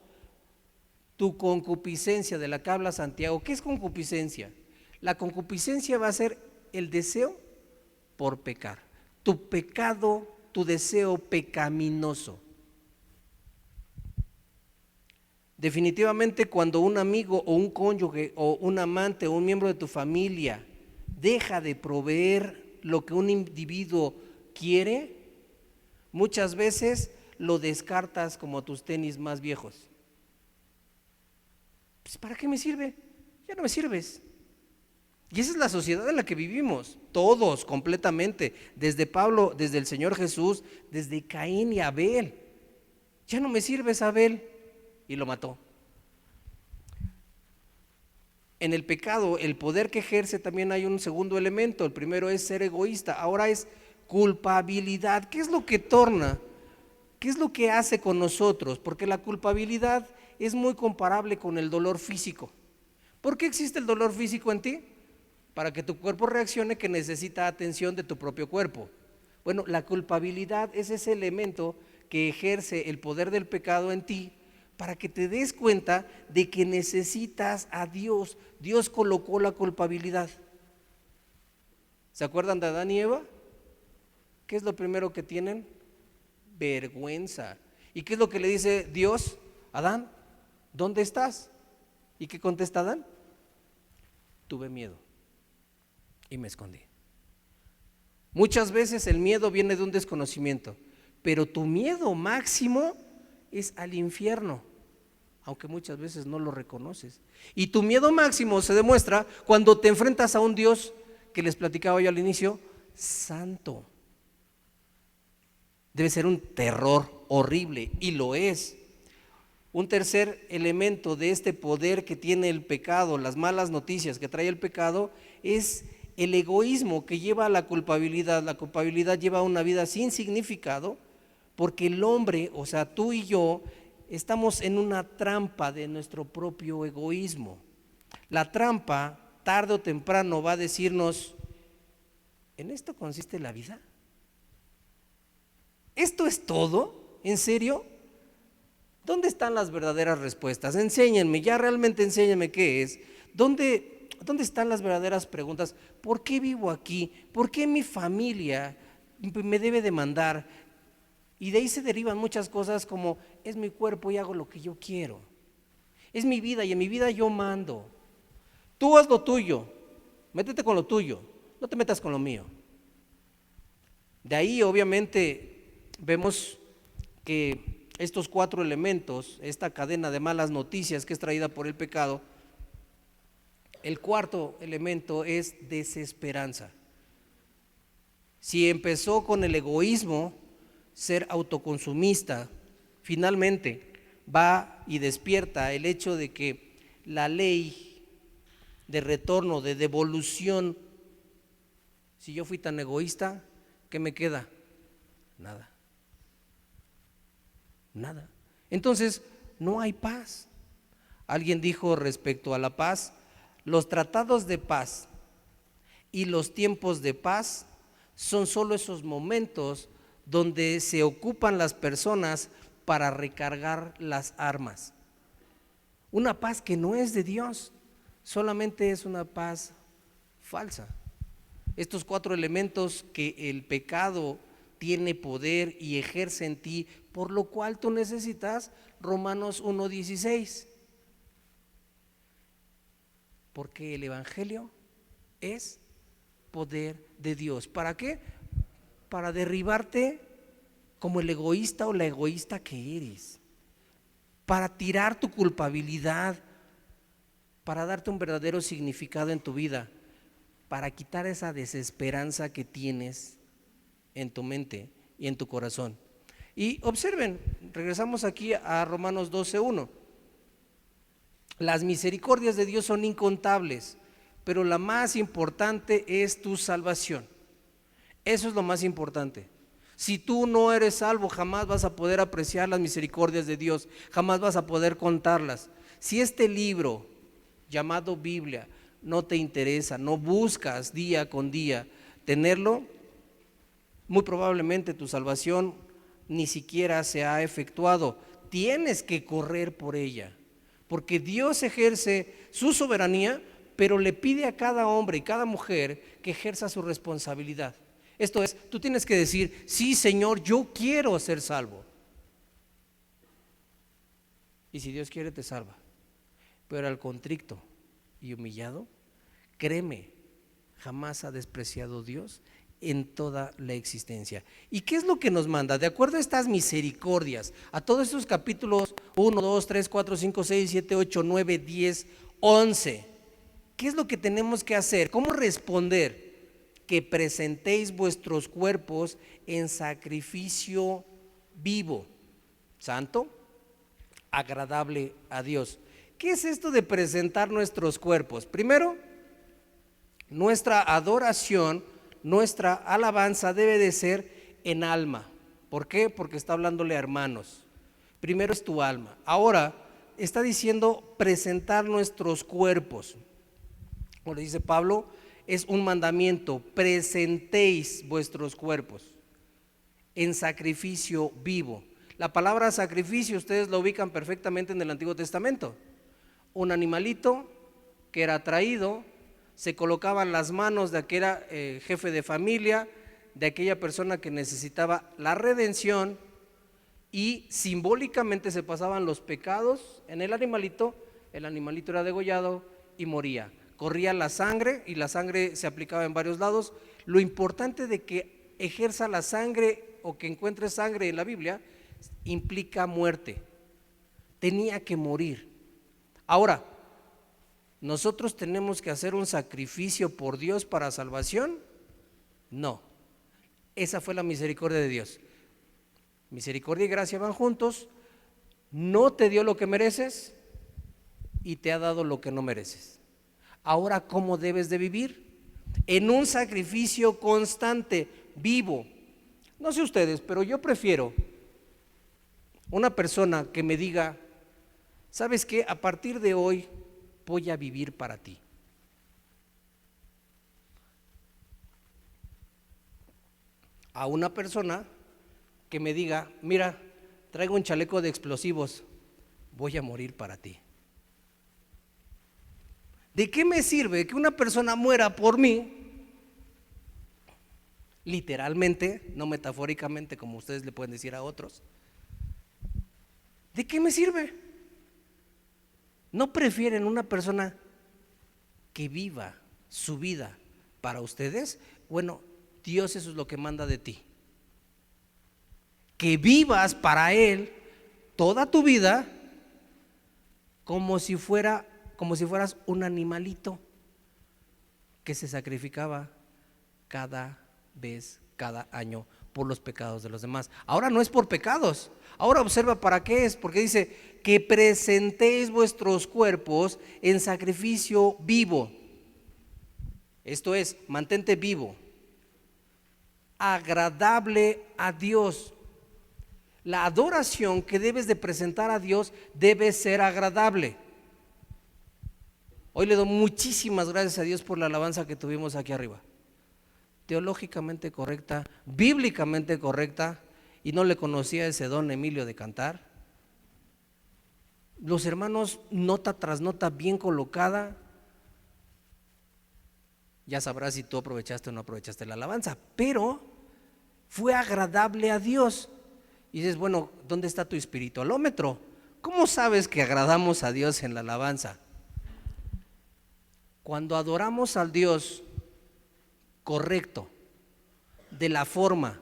Tu concupiscencia, de la que habla Santiago. ¿Qué es concupiscencia? La concupiscencia va a ser el deseo por pecar. Tu pecado, tu deseo pecaminoso. Definitivamente, cuando un amigo o un cónyuge o un amante o un miembro de tu familia deja de proveer lo que un individuo quiere, muchas veces lo descartas como tus tenis más viejos. Pues, ¿para qué me sirve? Ya no me sirves. Y esa es la sociedad en la que vivimos, todos completamente, desde Pablo, desde el Señor Jesús, desde Caín y Abel. Ya no me sirves, Abel, y lo mató. En el pecado, el poder que ejerce, también hay un segundo elemento. El primero es ser egoísta, ahora es culpabilidad. ¿Qué es lo que torna? ¿Qué es lo que hace con nosotros? Porque la culpabilidad es muy comparable con el dolor físico. ¿Por qué existe el dolor físico en ti? Para que tu cuerpo reaccione, que necesita atención de tu propio cuerpo. Bueno, la culpabilidad es ese elemento que ejerce el poder del pecado en ti, para que te des cuenta de que necesitas a Dios. Dios colocó la culpabilidad. ¿Se acuerdan de Adán y Eva? ¿Qué es lo primero que tienen? Vergüenza. ¿Y qué es lo que le dice Dios? Adán, ¿dónde estás? ¿Y qué contesta Adán? Tuve miedo y me escondí. Muchas veces el miedo viene de un desconocimiento, pero tu miedo máximo es al infierno, aunque muchas veces no lo reconoces. Y tu miedo máximo se demuestra cuando te enfrentas a un Dios que les platicaba yo al inicio, santo. Debe ser un terror horrible, y lo es. Un tercer elemento de este poder que tiene el pecado, las malas noticias que trae el pecado, es el egoísmo que lleva a la culpabilidad. La culpabilidad lleva a una vida sin significado, porque el hombre, o sea, tú y yo, estamos en una trampa de nuestro propio egoísmo. La trampa, tarde o temprano, va a decirnos: ¿en esto consiste la vida? ¿Esto es todo? ¿En serio? ¿Dónde están las verdaderas respuestas? Enséñenme, ya realmente enséñenme qué es. ¿Dónde están las verdaderas preguntas? ¿Por qué vivo aquí? ¿Por qué mi familia me debe demandar? Y de ahí se derivan muchas cosas como: es mi cuerpo y hago lo que yo quiero. Es mi vida y en mi vida yo mando. Tú haz lo tuyo, métete con lo tuyo, no te metas con lo mío. De ahí obviamente vemos que estos 4 elementos, esta cadena de malas noticias que es traída por el pecado, el cuarto elemento es desesperanza. Si empezó con el egoísmo, ser autoconsumista, finalmente va y despierta el hecho de que la ley de retorno, de devolución, si yo fui tan egoísta, ¿qué me queda? Nada. Nada. Entonces, no hay paz. Alguien dijo respecto a la paz: los tratados de paz y los tiempos de paz son solo esos momentos donde se ocupan las personas para recargar las armas. Una paz que no es de Dios, solamente es una paz falsa. Estos 4 elementos que el pecado tiene poder y ejerce en ti, por lo cual tú necesitas Romanos 1:16. Porque el evangelio es poder de Dios. ¿Para qué? Para derribarte como el egoísta o la egoísta que eres, para tirar tu culpabilidad, para darte un verdadero significado en tu vida, para quitar esa desesperanza que tienes en tu mente y en tu corazón. Y observen, regresamos aquí a Romanos 12:1. Las misericordias de Dios son incontables, pero la más importante es tu salvación. Eso es lo más importante. Si tú no eres salvo, jamás vas a poder apreciar las misericordias de Dios, jamás vas a poder contarlas. Si este libro llamado Biblia no te interesa, no buscas día con día tenerlo, muy probablemente tu salvación ni siquiera se ha efectuado. Tienes que correr por ella, porque Dios ejerce su soberanía, pero le pide a cada hombre y cada mujer que ejerza su responsabilidad. Esto es, tú tienes que decir: sí, Señor, yo quiero ser salvo. Y si Dios quiere, te salva. Pero al contrito y humillado, créeme, jamás ha despreciado Dios en toda la existencia. ¿Y qué es lo que nos manda? De acuerdo a estas misericordias, a todos estos capítulos 1, 2, 3, 4, 5, 6, 7, 8, 9, 10, 11, ¿qué es lo que tenemos que hacer? ¿Cómo responder? Que presentéis vuestros cuerpos en sacrificio vivo, santo, agradable a Dios. ¿Qué es esto de presentar nuestros cuerpos? Primero, nuestra adoración, nuestra alabanza debe de ser en alma. ¿Por qué? Porque está hablándole a hermanos. Primero es tu alma. Ahora está diciendo presentar nuestros cuerpos. Como dice Pablo, es un mandamiento: presentéis vuestros cuerpos en sacrificio vivo. La palabra sacrificio ustedes lo ubican perfectamente en el Antiguo Testamento. Un animalito que era traído, se colocaban las manos de aquel jefe de familia, de aquella persona que necesitaba la redención, y simbólicamente se pasaban los pecados en el animalito era degollado y moría. Corría la sangre y la sangre se aplicaba en varios lados. Lo importante de que ejerza la sangre o que encuentre sangre en la Biblia implica muerte. Tenía que morir. Ahora, ¿nosotros tenemos que hacer un sacrificio por Dios para salvación? No. Esa fue la misericordia de Dios. Misericordia y gracia van juntos. No te dio lo que mereces y te ha dado lo que no mereces. Ahora, ¿cómo debes de vivir? En un sacrificio constante, vivo. No sé ustedes, pero yo prefiero una persona que me diga: ¿sabes qué? A partir de hoy voy a vivir para ti. A una persona que me diga: mira, traigo un chaleco de explosivos, voy a morir para ti. ¿De qué me sirve que una persona muera por mí? Literalmente, no metafóricamente como ustedes le pueden decir a otros. ¿De qué me sirve? ¿No prefieren una persona que viva su vida para ustedes? Bueno, Dios eso es lo que manda de ti. Que vivas para Él toda tu vida como si fueras un animalito que se sacrificaba cada vez, cada año, por los pecados de los demás. Ahora no es por pecados. Ahora observa para qué es, porque dice que presentéis vuestros cuerpos en sacrificio vivo. Esto es, mantente vivo, agradable a Dios. La adoración que debes de presentar a Dios debe ser agradable. Hoy le doy muchísimas gracias a Dios por la alabanza que tuvimos aquí arriba. Teológicamente correcta, bíblicamente correcta, y no le conocía ese don Emilio de cantar. Los hermanos, nota tras nota bien colocada. Ya sabrás si tú aprovechaste o no aprovechaste la alabanza, pero fue agradable a Dios. Y dices: bueno, ¿dónde está tu espiritualómetro? ¿Cómo sabes que agradamos a Dios en la alabanza? Cuando adoramos al Dios correcto de la forma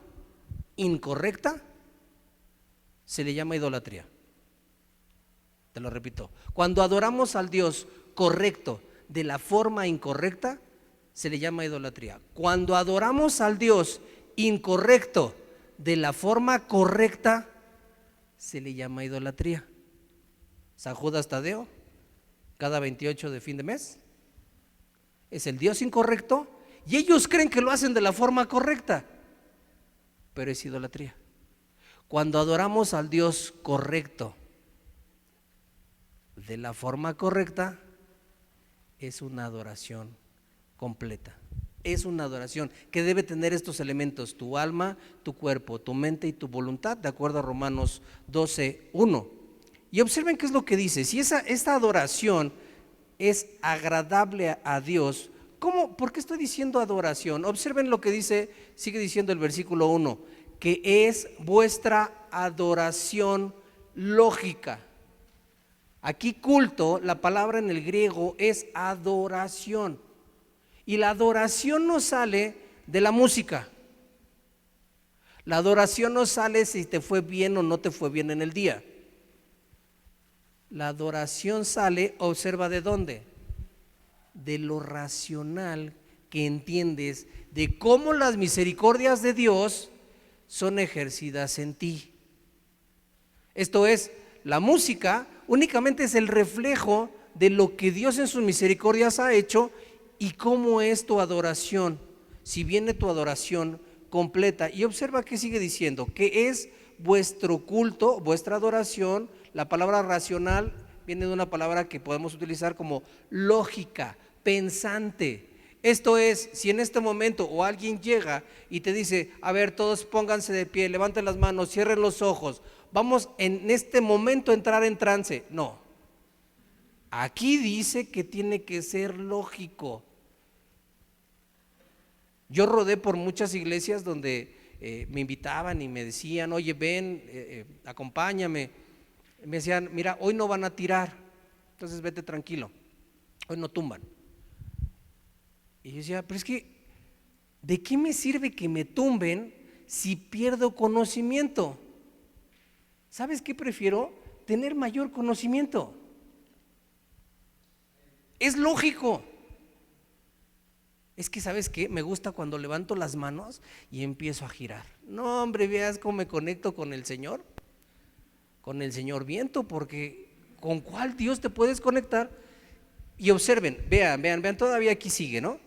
incorrecta, se le llama idolatría. Te lo repito, cuando adoramos al Dios correcto de la forma incorrecta, se le llama idolatría. Cuando adoramos al Dios incorrecto de la forma correcta, se le llama idolatría. San Judas Tadeo, cada 28 de fin de mes, es el Dios incorrecto y ellos creen que lo hacen de la forma correcta. pero es idolatría. Cuando adoramos al Dios correcto, de la forma correcta, es una adoración completa. Es una adoración que debe tener estos elementos: tu alma, tu cuerpo, tu mente y tu voluntad, de acuerdo a Romanos 12:1. Y observen qué es lo que dice. Si esta adoración es agradable a Dios, ¿cómo? ¿Por qué estoy diciendo adoración? Observen lo que dice, sigue diciendo el versículo 1, que es vuestra adoración lógica. Aquí culto, la palabra en el griego es adoración. Y la adoración no sale de la música. La adoración no sale si te fue bien o no te fue bien en el día. La adoración sale, observa de dónde, de lo racional que entiendes de cómo las misericordias de Dios son ejercidas en ti. Esto es, la música únicamente es el reflejo de lo que Dios en sus misericordias ha hecho y cómo es tu adoración, si viene tu adoración completa. Y observa que sigue diciendo, que es vuestro culto, vuestra adoración. La palabra racional viene de una palabra que podemos utilizar como lógica, pensante. Esto es, si en este momento o alguien llega y te dice, a ver, todos pónganse de pie, levanten las manos, cierren los ojos, vamos en este momento a entrar en trance. No, aquí dice que tiene que ser lógico. Yo rodé por muchas iglesias donde me invitaban y me decían, oye, ven, acompáñame. Me decían, mira, hoy no van a tirar, entonces vete tranquilo, hoy no tumban. Y yo decía, pero es que, ¿de qué me sirve que me tumben si pierdo conocimiento? ¿Sabes qué prefiero? Tener mayor conocimiento. Es lógico. Es que, ¿sabes qué? Me gusta cuando levanto las manos y empiezo a girar. No, hombre, veas cómo me conecto con el Señor viento, porque ¿con cuál Dios te puedes conectar? Y observen, vean, todavía aquí sigue, ¿no?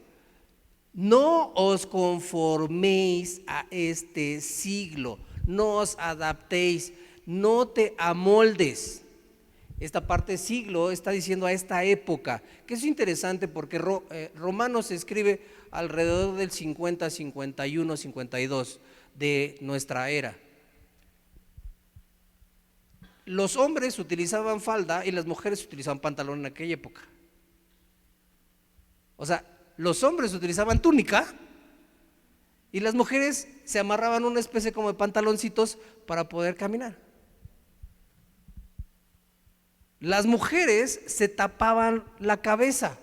No os conforméis a este siglo, no os adaptéis, no te amoldes. Esta parte siglo está diciendo a esta época, que es interesante porque Romanos se escribe alrededor del 50, 51, 52 de nuestra era. Los hombres utilizaban falda y las mujeres utilizaban pantalón en aquella época. O sea, los hombres utilizaban túnica y las mujeres se amarraban una especie como de pantaloncitos para poder caminar. Las mujeres se tapaban la cabeza,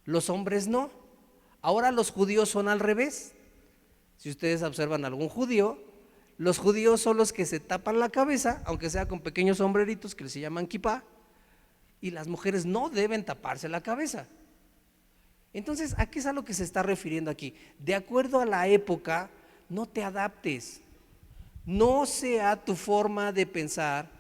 los hombres no. Ahora los judíos son al revés. Si ustedes observan a algún judío, los judíos son los que se tapan la cabeza, aunque sea con pequeños sombreritos que se llaman kipá, y las mujeres no deben taparse la cabeza. Entonces, ¿a qué es a lo que se está refiriendo aquí? De acuerdo a la época, no te adaptes, no sea tu forma de pensar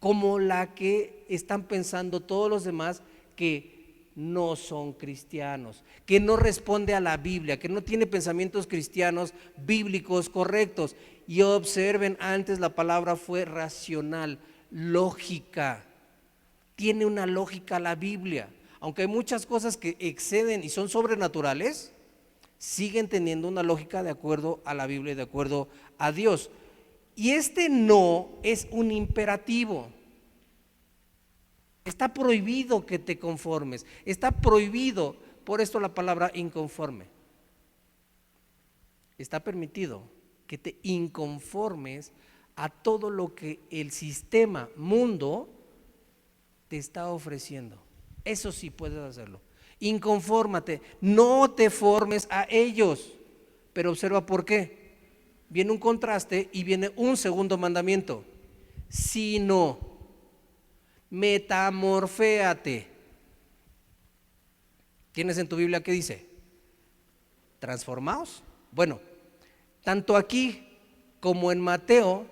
como la que están pensando todos los demás que no son cristianos, que no responde a la Biblia, que no tiene pensamientos cristianos bíblicos correctos. Y observen, antes la palabra fue racional, lógica. Tiene una lógica la Biblia. Aunque hay muchas cosas que exceden y son sobrenaturales, siguen teniendo una lógica de acuerdo a la Biblia y de acuerdo a Dios. Y este no es un imperativo. Está prohibido que te conformes. Está prohibido, por esto la palabra inconforme. Está permitido que te inconformes a todo lo que el sistema mundo te está ofreciendo. Eso sí puedes hacerlo. Inconfórmate, no te formes a ellos. Pero observa por qué. Viene un contraste y viene un segundo mandamiento. Sino, metamorféate. ¿Tienes en tu Biblia qué dice? Transformaos. Bueno, tanto aquí como en Mateo,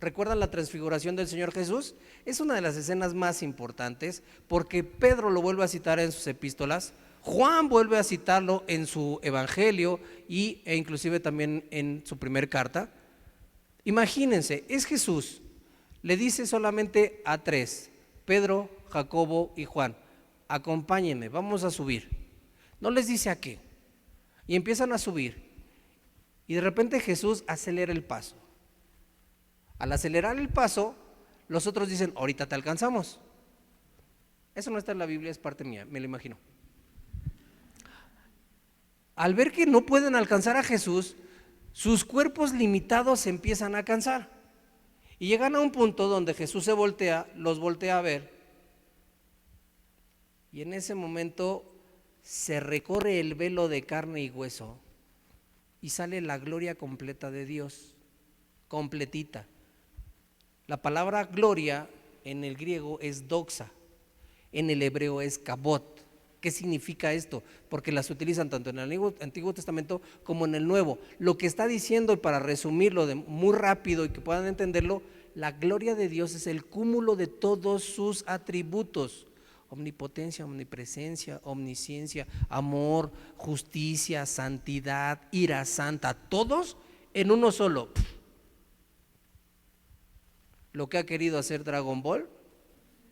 ¿recuerdan la transfiguración del Señor Jesús? Es una de las escenas más importantes porque Pedro lo vuelve a citar en sus epístolas. Juan vuelve a citarlo en su evangelio e inclusive también en su primer carta. Imagínense, es Jesús, le dice solamente a tres, Pedro, Jacobo y Juan, acompáñenme, vamos a subir. No les dice a qué. Y empiezan a subir. Y de repente Jesús acelera el paso. Al acelerar el paso, los otros dicen, ahorita te alcanzamos. Eso no está en la Biblia, es parte mía, me lo imagino. Al ver que no pueden alcanzar a Jesús, sus cuerpos limitados se empiezan a cansar. Y llegan a un punto donde Jesús los voltea a ver. Y en ese momento se recorre el velo de carne y hueso y sale la gloria completa de Dios, completita. La palabra gloria en el griego es doxa, en el hebreo es kabod. ¿Qué significa esto? Porque las utilizan tanto en el Antiguo Testamento como en el Nuevo. Lo que está diciendo, y para resumirlo muy rápido y que puedan entenderlo, la gloria de Dios es el cúmulo de todos sus atributos: omnipotencia, omnipresencia, omnisciencia, amor, justicia, santidad, ira santa, todos en uno solo. Lo que ha querido hacer Dragon Ball,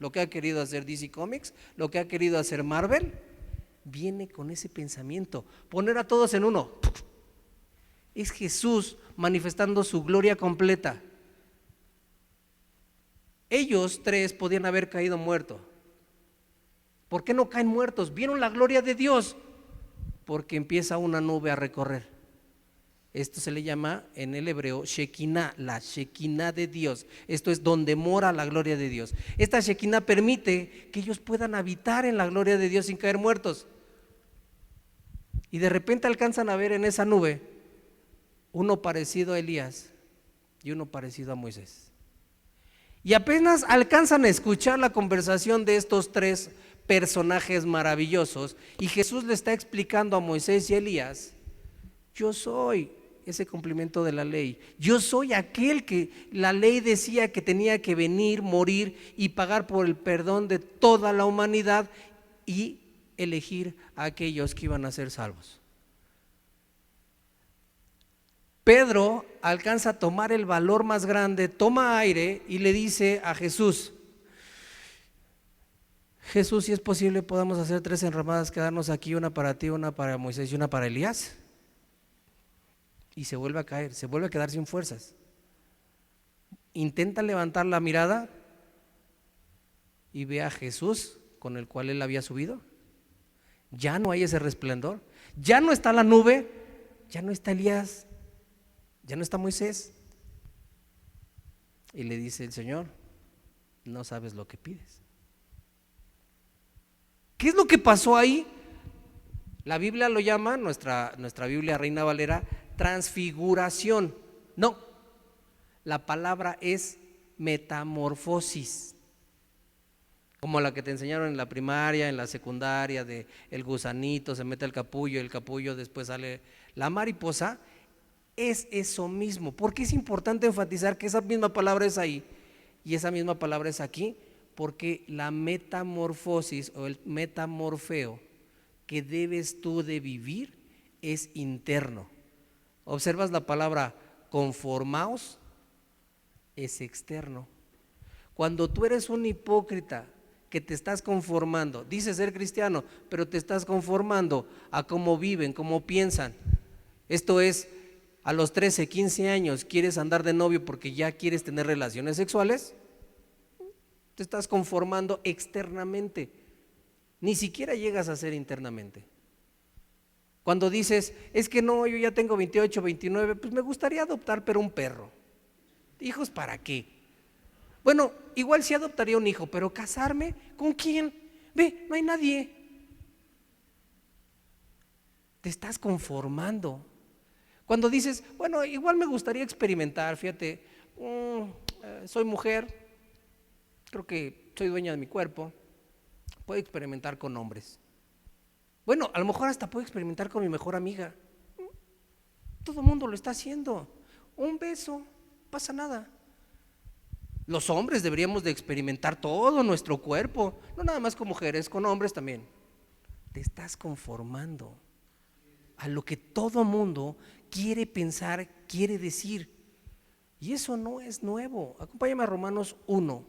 lo que ha querido hacer DC Comics, lo que ha querido hacer Marvel, viene con ese pensamiento, poner a todos en uno. Es Jesús manifestando su gloria completa. Ellos tres podían haber caído muertos. ¿Por qué no caen muertos? Vieron la gloria de Dios, porque empieza una nube a recorrer. Esto se le llama en el hebreo Shekinah, la Shekinah de Dios. Esto es donde mora la gloria de Dios. Esta Shekinah permite que ellos puedan habitar en la gloria de Dios sin caer muertos. Y de repente alcanzan a ver en esa nube uno parecido a Elías y uno parecido a Moisés. Y apenas alcanzan a escuchar la conversación de estos tres personajes maravillosos, y Jesús le está explicando a Moisés y a Elías: yo soy ese cumplimiento de la ley, yo soy aquel que la ley decía que tenía que venir, morir y pagar por el perdón de toda la humanidad y elegir a aquellos que iban a ser salvos. Pedro alcanza a tomar el valor más grande, toma aire y le dice a Jesús: Jesús, si es posible, podamos hacer 3 enramadas, quedarnos aquí, una para ti, una para Moisés y una para Elías. Y se vuelve a caer, se vuelve a quedar sin fuerzas. Intenta levantar la mirada y ve a Jesús con el cual él había subido. Ya no hay ese resplandor, ya no está la nube, ya no está Elías, ya no está Moisés. Y le dice el Señor: no sabes lo que pides. ¿Qué es lo que pasó ahí? La Biblia lo llama, nuestra Biblia Reina Valera, transfiguración. No, la palabra es metamorfosis, como la que te enseñaron en la primaria, en la secundaria, de el gusanito se mete al capullo, el capullo después sale la mariposa. Es eso mismo. Porque es importante enfatizar que esa misma palabra es ahí y esa misma palabra es aquí, porque la metamorfosis o el metamorfeo que debes tú de vivir es interno. Observas la palabra conformaos, es externo. Cuando tú eres un hipócrita que te estás conformando, dices ser cristiano, pero te estás conformando a cómo viven, cómo piensan. Esto es, a los 13, 15 años quieres andar de novio porque ya quieres tener relaciones sexuales, te estás conformando externamente, ni siquiera llegas a ser internamente. Cuando dices, es que no, yo ya tengo 28, 29, pues me gustaría adoptar, pero un perro. ¿Hijos para qué? Bueno, igual sí adoptaría un hijo, pero ¿casarme? ¿Con quién? Ve, no hay nadie. Te estás conformando. Cuando dices, bueno, igual me gustaría experimentar, fíjate, soy mujer, creo que soy dueña de mi cuerpo, puedo experimentar con hombres. Bueno, a lo mejor hasta puedo experimentar con mi mejor amiga. Todo el mundo lo está haciendo. Un beso, no pasa nada. Los hombres deberíamos de experimentar todo nuestro cuerpo, no nada más con mujeres, con hombres también. Te estás conformando a lo que todo mundo quiere pensar, quiere decir. Y eso no es nuevo. Acompáñame a Romanos 1.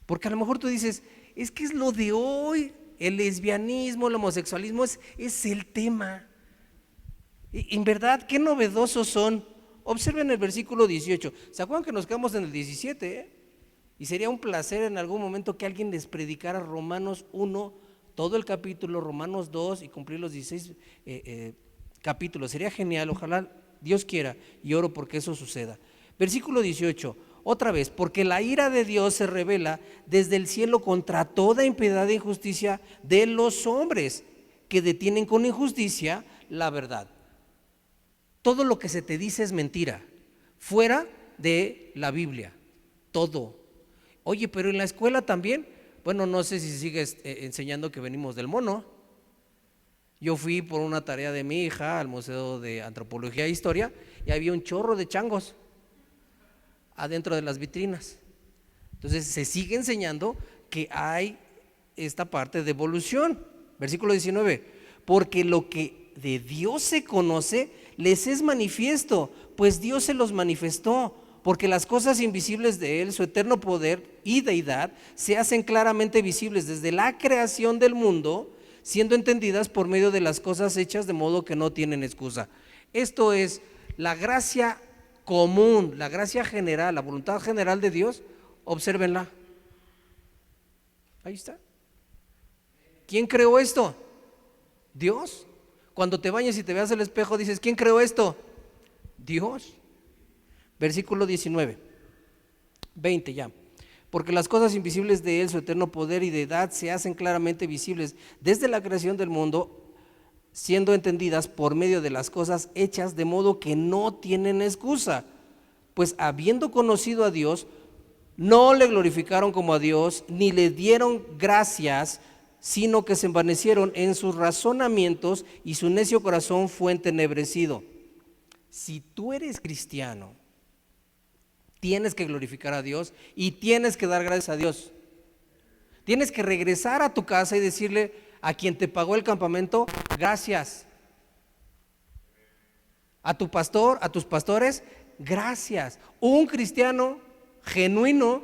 Porque a lo mejor tú dices, es que es lo de hoy, el lesbianismo, el homosexualismo es el tema. Y en verdad, qué novedosos son. Observen el versículo 18. ¿Se acuerdan que nos quedamos en el 17? Y sería un placer en algún momento que alguien les predicara Romanos 1, todo el capítulo, Romanos 2 y cumplir los 16 capítulos. Sería genial, ojalá Dios quiera, y oro porque eso suceda. Versículo 18, otra vez, porque la ira de Dios se revela desde el cielo contra toda impiedad e injusticia de los hombres que detienen con injusticia la verdad. Todo lo que se te dice es mentira, fuera de la Biblia, todo. Oye, pero en la escuela también, bueno, no sé si sigues enseñando que venimos del mono. Yo fui por una tarea de mi hija al Museo de Antropología e Historia y había un chorro de changos adentro de las vitrinas. Entonces se sigue enseñando que hay esta parte de evolución. Versículo 19, porque lo que de Dios se conoce les es manifiesto, pues Dios se los manifestó, porque las cosas invisibles de Él, su eterno poder y deidad, se hacen claramente visibles desde la creación del mundo, siendo entendidas por medio de las cosas hechas, de modo que no tienen excusa. Esto es la gracia común, la gracia general, la voluntad general de Dios. Obsérvenla. Ahí está. ¿Quién creó esto? Dios. Cuando te bañas y te veas al espejo dices, ¿quién creó esto? Dios. Versículo 19, 20 ya. Porque las cosas invisibles de Él, su eterno poder y deidad, se hacen claramente visibles desde la creación del mundo, siendo entendidas por medio de las cosas hechas, de modo que no tienen excusa. Pues habiendo conocido a Dios, no le glorificaron como a Dios, ni le dieron gracias, sino que se envanecieron en sus razonamientos y su necio corazón fue entenebrecido. Si tú eres cristiano, tienes que glorificar a Dios y tienes que dar gracias a Dios. Tienes que regresar a tu casa y decirle a quien te pagó el campamento, gracias. A tu pastor, a tus pastores, gracias. Un cristiano genuino,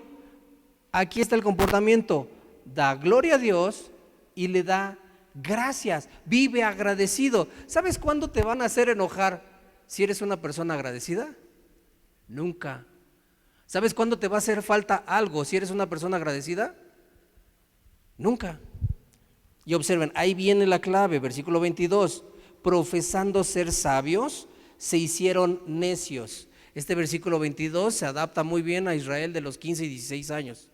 aquí está el comportamiento, da gloria a Dios y le da gracias, vive agradecido. ¿Sabes cuándo te van a hacer enojar si eres una persona agradecida? Nunca. ¿Sabes cuándo te va a hacer falta algo si eres una persona agradecida? Nunca. Y observen, ahí viene la clave, versículo 22, profesando ser sabios, se hicieron necios. Este versículo 22 se adapta muy bien a Israel de los 15 y 16 años.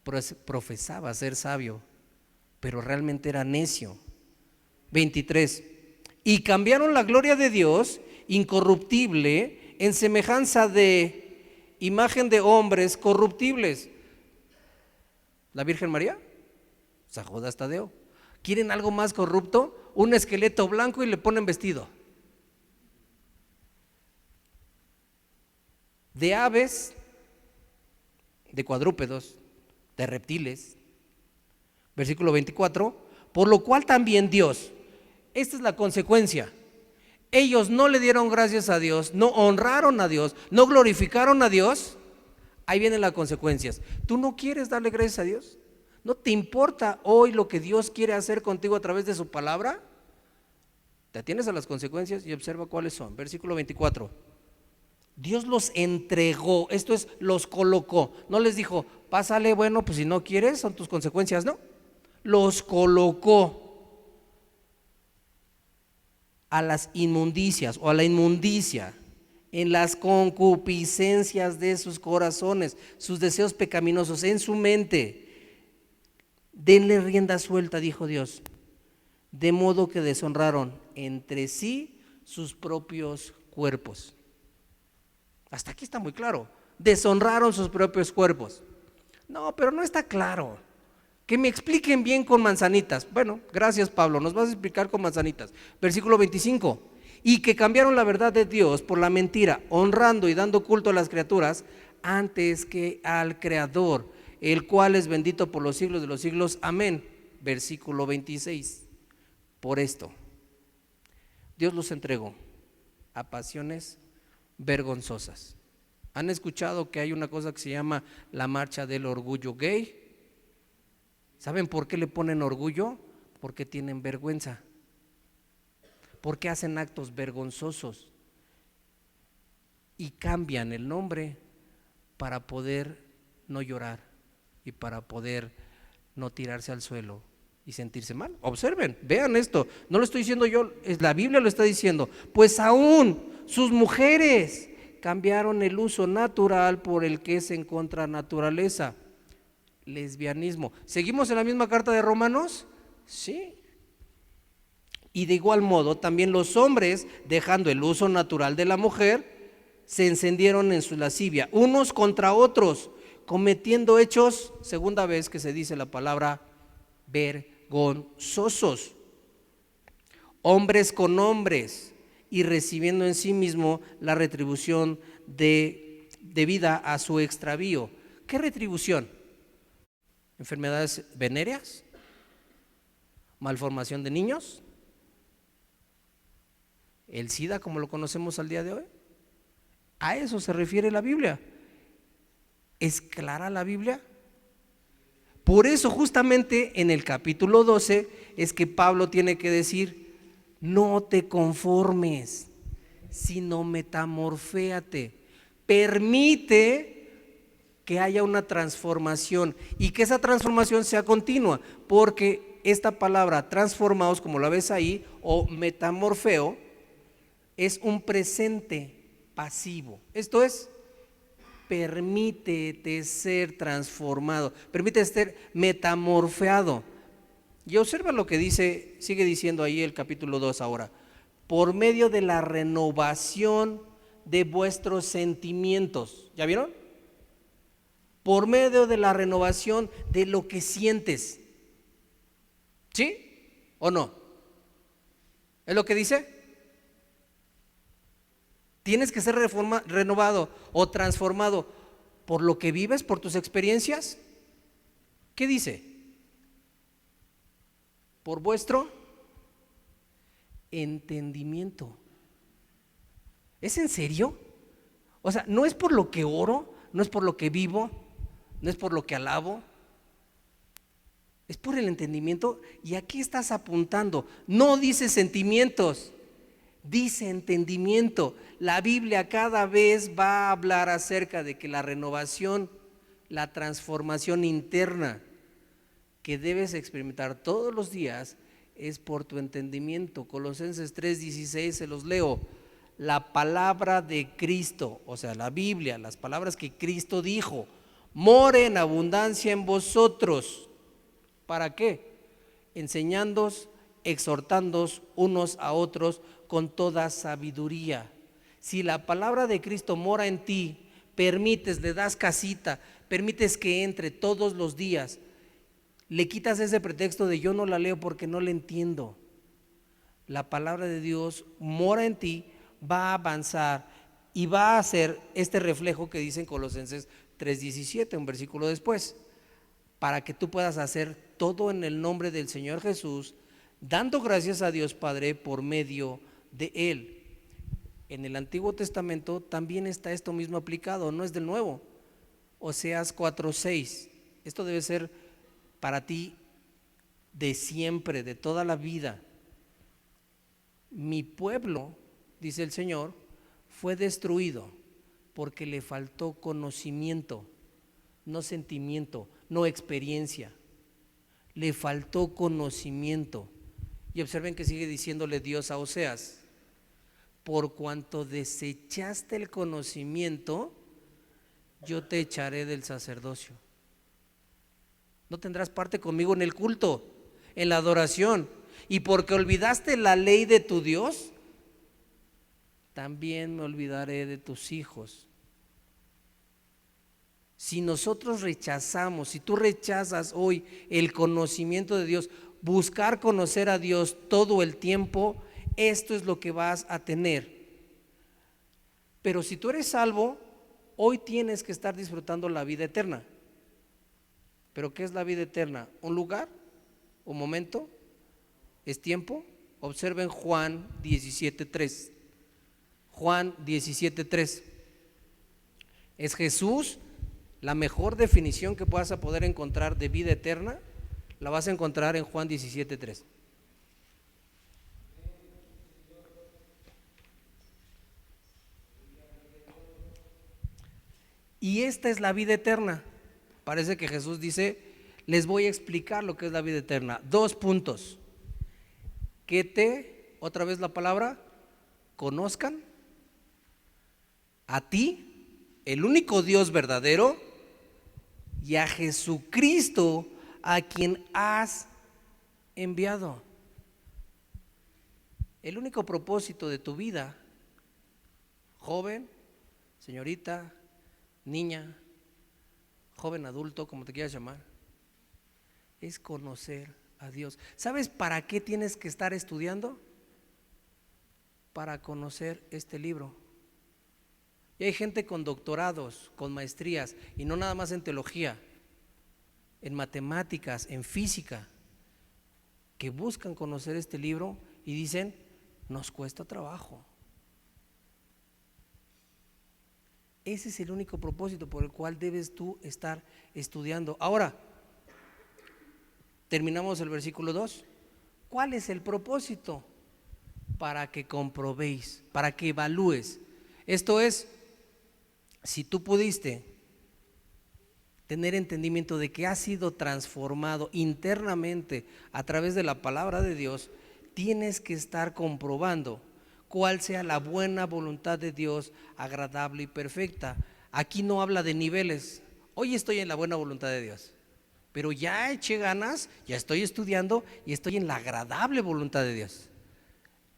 Profesaba ser sabio, pero realmente era necio. 23, y cambiaron la gloria de Dios, incorruptible, en semejanza de imagen de hombres corruptibles. ¿La Virgen María? San Judas Tadeo. ¿Quieren algo más corrupto? Un esqueleto blanco y le ponen vestido. De aves, de cuadrúpedos, de reptiles. Versículo 24, por lo cual también Dios, esta es la consecuencia, ellos no le dieron gracias a Dios, no honraron a Dios, no glorificaron a Dios. Ahí vienen las consecuencias. ¿Tú no quieres darle gracias a Dios? ¿No te importa hoy lo que Dios quiere hacer contigo a través de su palabra? Te atienes a las consecuencias y observa cuáles son. Versículo 24, Dios los entregó, esto es, los colocó. No les dijo, pásale, bueno, pues si no quieres son tus consecuencias, no. Los colocó a las inmundicias o a la inmundicia, en las concupiscencias de sus corazones, sus deseos pecaminosos en su mente. Denle rienda suelta, dijo Dios, de modo que deshonraron entre sí sus propios cuerpos. Hasta aquí está muy claro, deshonraron sus propios cuerpos. No, pero no está claro. Que me expliquen bien con manzanitas. Bueno, gracias Pablo, nos vas a explicar con manzanitas. Versículo 25, y que cambiaron la verdad de Dios por la mentira, honrando y dando culto a las criaturas antes que al Creador, el cual es bendito por los siglos de los siglos. Amén. Versículo 26. Por esto, Dios los entregó a pasiones vergonzosas. ¿Han escuchado que hay una cosa que se llama la marcha del orgullo gay? ¿Saben por qué le ponen orgullo? Porque tienen vergüenza. Porque hacen actos vergonzosos y cambian el nombre para poder no llorar y para poder no tirarse al suelo y sentirse mal. Observen, vean esto, no lo estoy diciendo yo, la Biblia lo está diciendo. Pues aún sus mujeres cambiaron el uso natural por el que es en contranaturaleza. Lesbianismo. ¿Seguimos en la misma carta de Romanos? Sí. Y de igual modo también los hombres, dejando el uso natural de la mujer, se encendieron en su lascivia, unos contra otros, cometiendo hechos, segunda vez que se dice la palabra, vergonzosos. Hombres con hombres, y recibiendo en sí mismo la retribución debida a su extravío. ¿Qué retribución? ¿Enfermedades venéreas? ¿Malformación de niños? ¿El SIDA como lo conocemos al día de hoy? A eso se refiere la Biblia. ¿Es clara la Biblia? Por eso justamente en el capítulo 12 es que Pablo tiene que decir: no te conformes, sino metamorféate. Permite que haya una transformación y que esa transformación sea continua, porque esta palabra transformados, como la ves ahí, o metamorfeo, es un presente pasivo. Esto es, permítete ser transformado, permítete ser metamorfeado. Y observa lo que dice, sigue diciendo ahí el capítulo 2 ahora: por medio de la renovación de vuestros sentimientos. ¿Ya vieron? Por medio de la renovación de lo que sientes. ¿Sí o no? ¿Es lo que dice? Tienes que ser renovado o transformado por lo que vives, por tus experiencias. ¿Qué dice? Por vuestro entendimiento. ¿Es en serio? O sea, no es por lo que oro, no es por lo que vivo, no es por lo que alabo, es por el entendimiento. ¿Y a qué estás apuntando? No dice sentimientos, dice entendimiento. La Biblia cada vez va a hablar acerca de que la renovación, la transformación interna que debes experimentar todos los días es por tu entendimiento. Colosenses 3:16, se los leo: la palabra de Cristo, o sea, la Biblia, las palabras que Cristo dijo, more en abundancia en vosotros. ¿Para qué? Enseñándoos, exhortándoos unos a otros con toda sabiduría. Si la palabra de Cristo mora en ti, permites, le das casita, permites que entre todos los días, le quitas ese pretexto de yo no la leo porque no la entiendo. La palabra de Dios mora en ti, va a avanzar y va a hacer este reflejo que dice en Colosenses 3:17, un versículo después, para que tú puedas hacer todo en el nombre del Señor Jesús, dando gracias a Dios Padre por medio de Él. En el Antiguo Testamento también está esto mismo aplicado, no es del Nuevo. Oseas 4:6, esto debe ser para ti de siempre, de toda la vida. Mi pueblo, dice el Señor, fue destruido porque le faltó conocimiento, no sentimiento, no experiencia. Le faltó conocimiento. Y observen que sigue diciéndole Dios a Oseas: por cuanto desechaste el conocimiento, yo te echaré del sacerdocio. No tendrás parte conmigo en el culto, en la adoración. Y porque olvidaste la ley de tu Dios, también me olvidaré de tus hijos. Si nosotros rechazamos, si tú rechazas hoy el conocimiento de Dios, buscar conocer a Dios todo el tiempo, esto es lo que vas a tener. Pero si tú eres salvo, hoy tienes que estar disfrutando la vida eterna. Pero ¿qué es la vida eterna? ¿Un lugar? ¿Un momento? ¿Es tiempo? Observen Juan 17:3. Juan 17:3. ¿Es Jesús la mejor definición que puedas poder encontrar de vida eterna? La vas a encontrar en Juan 17:3. Y esta es la vida eterna. Parece que Jesús dice, les voy a explicar lo que es la vida eterna. 2 puntos. Otra vez la palabra, conozcan a ti, el único Dios verdadero, y a Jesucristo, a quien has enviado. El único propósito de tu vida, joven, señorita, niña, joven adulto, como te quieras llamar, es conocer a Dios. ¿Sabes para qué tienes que estar estudiando? Para conocer este libro. Y hay gente con doctorados, con maestrías, y no nada más en teología, en matemáticas, en física, que buscan conocer este libro y dicen, nos cuesta trabajo. Ese es el único propósito por el cual debes tú estar estudiando. Ahora, terminamos el versículo 2. ¿Cuál es el propósito? Para que comprobéis, para que evalúes. Esto es, si tú pudiste tener entendimiento de que has sido transformado internamente a través de la palabra de Dios, tienes que estar comprobando cuál sea la buena voluntad de Dios, agradable y perfecta. Aquí no habla de niveles. Hoy estoy en la buena voluntad de Dios, pero ya eché ganas, ya estoy estudiando y estoy en la agradable voluntad de Dios.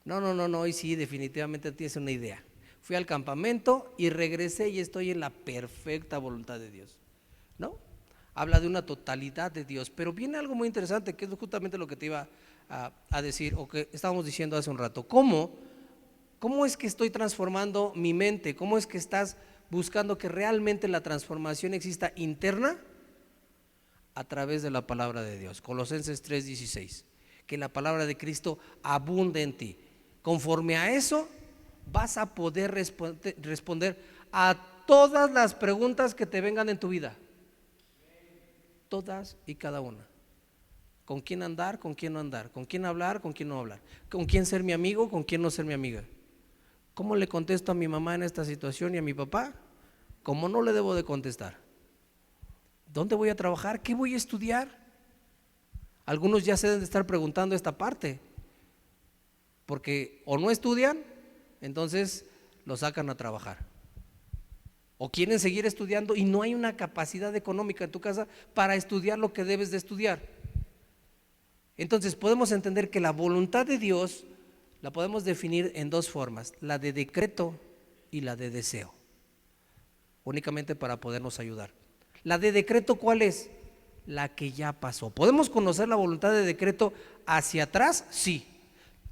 No, hoy sí definitivamente tienes una idea. Fui al campamento y regresé y estoy en la perfecta voluntad de Dios. ¿No? Habla de una totalidad de Dios, pero viene algo muy interesante, que es justamente lo que te iba a decir, o que estábamos diciendo hace un rato. ¿Cómo es que estoy transformando mi mente? ¿Cómo es que estás buscando que realmente la transformación exista interna? A través de la palabra de Dios. Colosenses 3:16. Que la palabra de Cristo abunde en ti. Conforme a eso, vas a poder responder a todas las preguntas que te vengan en tu vida. Todas y cada una. ¿Con quién andar? ¿Con quién no andar? ¿Con quién hablar? ¿Con quién no hablar? ¿Con quién ser mi amigo? ¿Con quién no ser mi amiga? ¿Cómo le contesto a mi mamá en esta situación y a mi papá? ¿Cómo no le debo de contestar? ¿Dónde voy a trabajar? ¿Qué voy a estudiar? Algunos ya se deben de estar preguntando esta parte, porque o no estudian, entonces lo sacan a trabajar, o quieren seguir estudiando y no hay una capacidad económica en tu casa para estudiar lo que debes de estudiar. Entonces podemos entender que la voluntad de Dios la podemos definir en 2 formas, la de decreto y la de deseo, únicamente para podernos ayudar. La de decreto, ¿cuál es? La que ya pasó. ¿Podemos conocer la voluntad de decreto hacia atrás? Sí.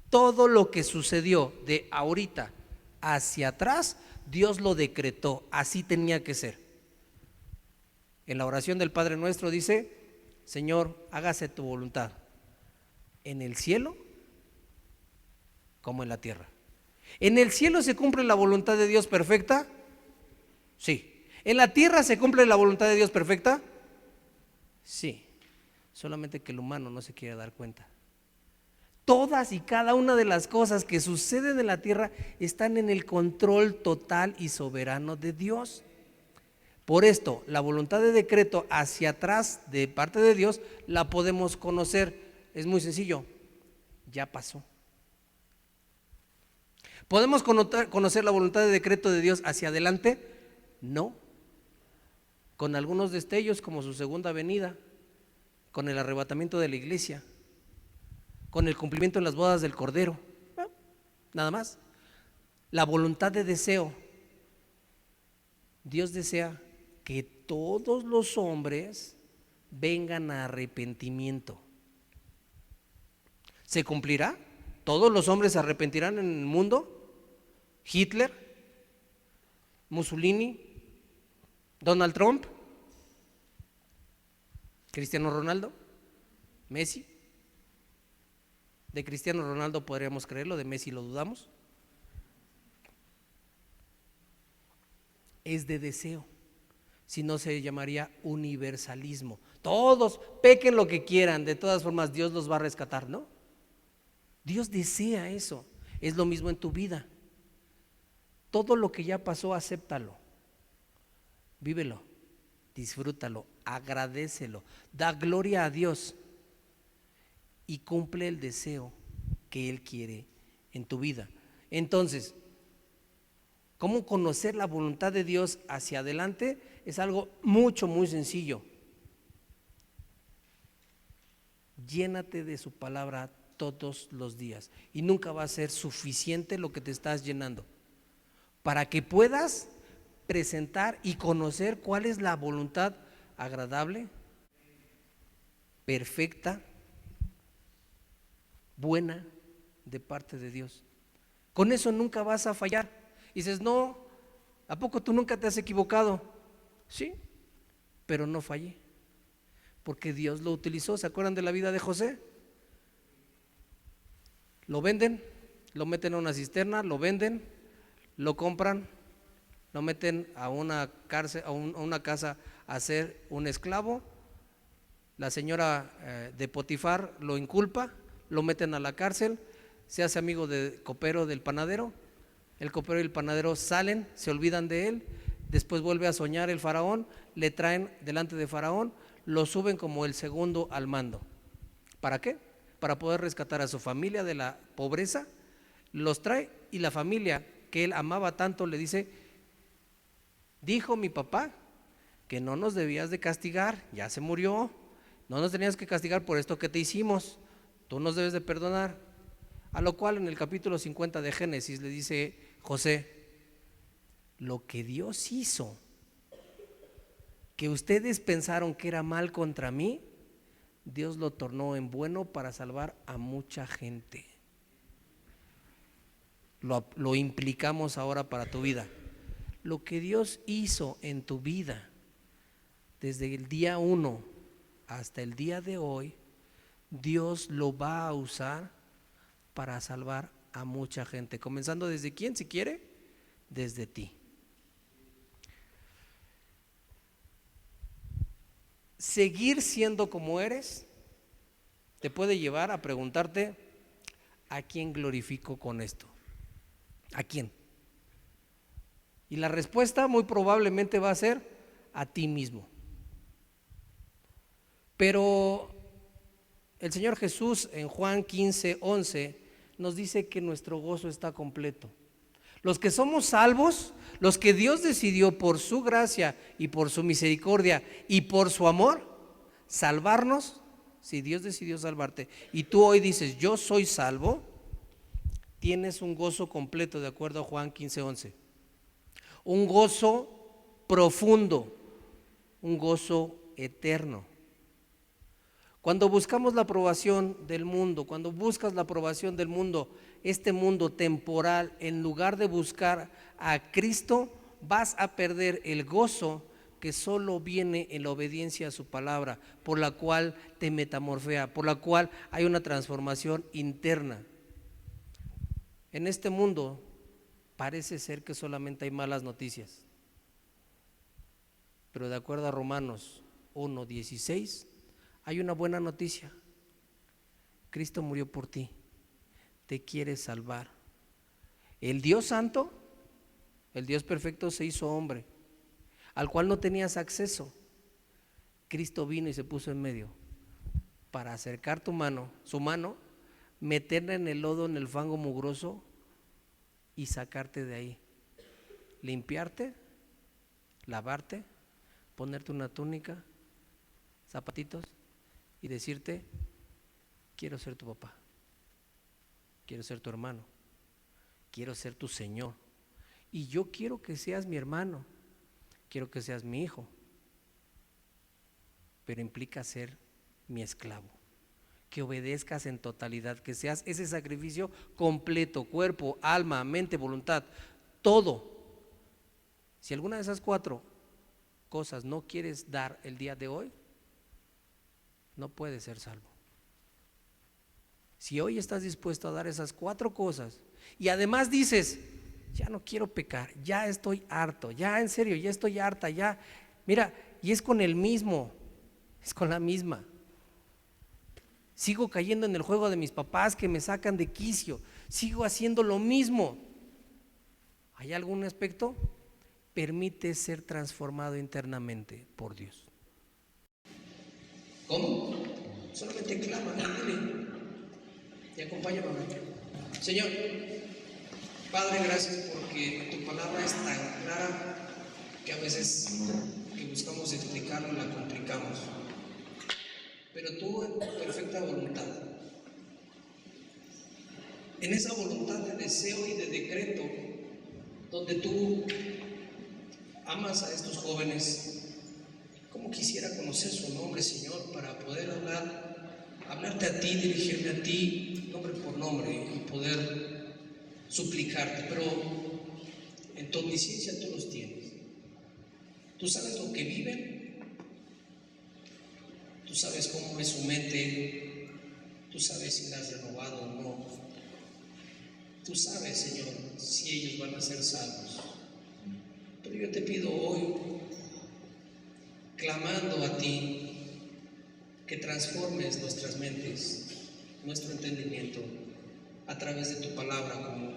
Todo lo que sucedió de ahorita hacia atrás, Dios lo decretó, así tenía que ser. En la oración del Padre Nuestro dice, Señor, hágase tu voluntad, en el cielo como en la tierra. ¿En el cielo se cumple la voluntad de Dios perfecta? Sí. ¿En la tierra se cumple la voluntad de Dios perfecta? Sí. Solamente que el humano no se quiere dar cuenta. Todas y cada una de las cosas que suceden en la tierra están en el control total y soberano de Dios. Por esto, la voluntad de decreto hacia atrás de parte de Dios la podemos conocer. Es muy sencillo, ya pasó. ¿Podemos conocer la voluntad de decreto de Dios hacia adelante? No. Con algunos destellos como su segunda venida, con el arrebatamiento de la iglesia, con el cumplimiento en las bodas del Cordero, nada más. La voluntad de deseo. Dios desea que todos los hombres vengan a arrepentimiento. ¿Se cumplirá? ¿Todos los hombres se arrepentirán en el mundo? ¿Hitler? ¿Mussolini? ¿Donald Trump? Cristiano Ronaldo, Messi. De Cristiano Ronaldo podríamos creerlo, de Messi lo dudamos. Es de deseo, si no se llamaría universalismo. Todos pequen lo que quieran, de todas formas Dios los va a rescatar, ¿no? Dios desea eso. Es lo mismo en tu vida. Todo lo que ya pasó, acéptalo, vívelo, disfrútalo, agradécelo, da gloria a Dios y cumple el deseo que Él quiere en tu vida. Entonces, ¿cómo conocer la voluntad de Dios hacia adelante? Es algo muy sencillo. Llénate de su palabra todos los días y nunca va a ser suficiente lo que te estás llenando para que puedas presentar y conocer cuál es la voluntad agradable, perfecta, buena de parte de Dios. Con eso nunca vas a fallar. Y dices, no, ¿a poco tú nunca te has equivocado? Sí, pero no fallé, porque Dios lo utilizó. ¿Se acuerdan de la vida de José? Lo venden, lo meten a una cisterna, lo venden, lo compran, lo meten a una cárcel, a una casa a ser un esclavo. La señora de Potifar lo inculpa, lo meten a la cárcel, se hace amigo del copero del panadero. El copero y el panadero salen, se olvidan de él, después vuelve a soñar el faraón, le traen delante de faraón, lo suben como el segundo al mando. ¿Para qué? Para poder rescatar a su familia de la pobreza. Los trae y la familia que él amaba tanto le dice, dijo mi papá que no nos debías de castigar, ya se murió, no nos tenías que castigar por esto que te hicimos, tú nos debes de perdonar. A lo cual en el capítulo 50 de Génesis le dice José, lo que Dios hizo, que ustedes pensaron que era mal contra mí, Dios lo tornó en bueno para salvar a mucha gente. Lo implicamos ahora para tu vida. Lo que Dios hizo en tu vida desde el día 1 hasta el día de hoy, Dios lo va a usar para salvar a mucha gente. Comenzando desde quién, si quiere, desde ti. Seguir siendo como eres te puede llevar a preguntarte, ¿a quién glorifico con esto? ¿A quién? Y la respuesta muy probablemente va a ser a ti mismo. Pero el Señor Jesús en Juan 15:11 nos dice que nuestro gozo está completo. Los que somos salvos, los que Dios decidió por su gracia y por su misericordia y por su amor salvarnos, si Dios decidió salvarte y tú hoy dices yo soy salvo, tienes un gozo completo de acuerdo a Juan 15:11. Un gozo profundo, un gozo eterno. Cuando buscamos la aprobación del mundo, cuando buscas la aprobación del mundo, este mundo temporal, en lugar de buscar a Cristo, vas a perder el gozo que solo viene en la obediencia a su palabra, por la cual te metamorfea, por la cual hay una transformación interna. En este mundo parece ser que solamente hay malas noticias, pero de acuerdo a Romanos 1:16, hay una buena noticia. Cristo murió por ti, te quiere salvar. El Dios Santo, el Dios perfecto se hizo hombre, al cual no tenías acceso. Cristo vino y se puso en medio para acercar tu mano, su mano, meterla en el lodo, en el fango mugroso y sacarte de ahí, limpiarte, lavarte, ponerte una túnica, zapatitos y decirte, quiero ser tu papá, quiero ser tu hermano, quiero ser tu Señor y yo quiero que seas mi hermano, quiero que seas mi hijo, pero implica ser mi esclavo, que obedezcas en totalidad, que seas ese sacrificio completo, cuerpo, alma, mente, voluntad, todo. Si alguna de esas 4 cosas no quieres dar el día de hoy, no puedes ser salvo. Si hoy estás dispuesto a dar esas 4 cosas y además dices, ya no quiero pecar, ya estoy harto, ya en serio, ya estoy harta, ya, mira, y es con el mismo, es con la misma. Sigo cayendo en el juego de mis papás que me sacan de quicio, sigo haciendo lo mismo. ¿Hay algún aspecto? Permite ser transformado internamente por Dios. ¿Cómo? Solamente clama y dile. Y acompáñame. Señor, Padre, gracias porque tu palabra es tan clara que a veces que buscamos explicarla la complicamos. Pero tú en tu perfecta voluntad, en esa voluntad de deseo y de decreto, donde tú amas a estos jóvenes, como quisiera conocer su nombre, Señor, para poder hablarte a ti, dirigirme a ti, nombre por nombre, y poder suplicarte, pero en tu omnisciencia tú los tienes. Tú sabes lo que viven, tú sabes cómo es su mente, tú sabes si la has renovado o no, tú sabes, Señor, si ellos van a ser salvos. Pero yo te pido hoy, clamando a ti, que transformes nuestras mentes, nuestro entendimiento, a través de tu palabra, como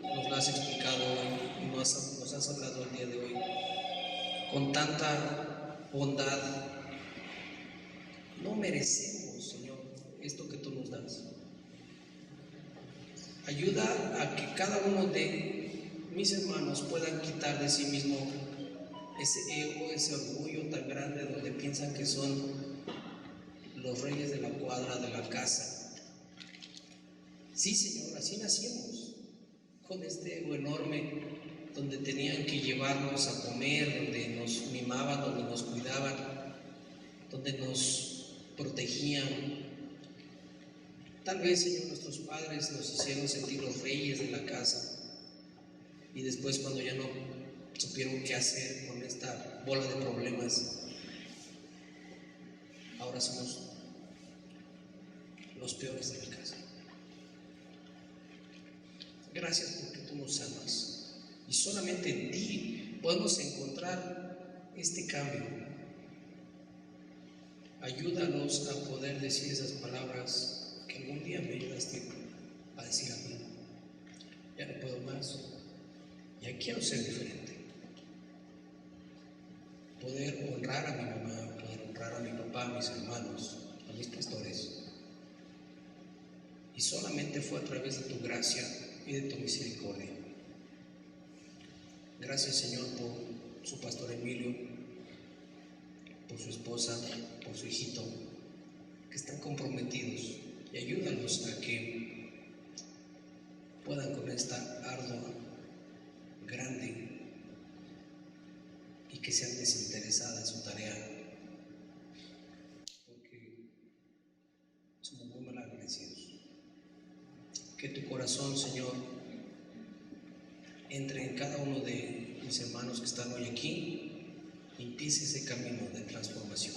nos lo has explicado hoy y nos has hablado el día de hoy, con tanta bondad. No merecemos, Señor, esto que tú nos das. Ayuda a que cada uno de mis hermanos puedan quitar de sí mismo ese ego, ese orgullo tan grande donde piensan que son los reyes de la cuadra, de la casa. Sí, Señor, así nacimos, con este ego enorme, donde tenían que llevarnos a comer, donde nos mimaban, donde nos cuidaban, donde nos protegían. Tal vez, Señor, nuestros padres nos hicieron sentir los reyes de la casa, y después, cuando ya no supieron qué hacer con esta bola de problemas, ahora somos los peores de la casa. Gracias porque tú nos amas y solamente en ti podemos encontrar este cambio. Ayúdanos a poder decir esas palabras que algún día me ayudaste a decir a mí. Ya no puedo más, ya quiero ser diferente. Poder honrar a mi mamá, poder honrar a mi papá, a mis hermanos, a mis pastores. Y solamente fue a través de tu gracia y de tu misericordia. Gracias, Señor, por su pastor Emilio, por su esposa, por su hijito, que están comprometidos, y ayúdanos a que puedan con esta ardua grande y que sean desinteresadas en su tarea, porque somos muy mal agradecidos. Que tu corazón, Señor, entre en cada uno de mis hermanos que están hoy aquí y empiece ese camino de transformación.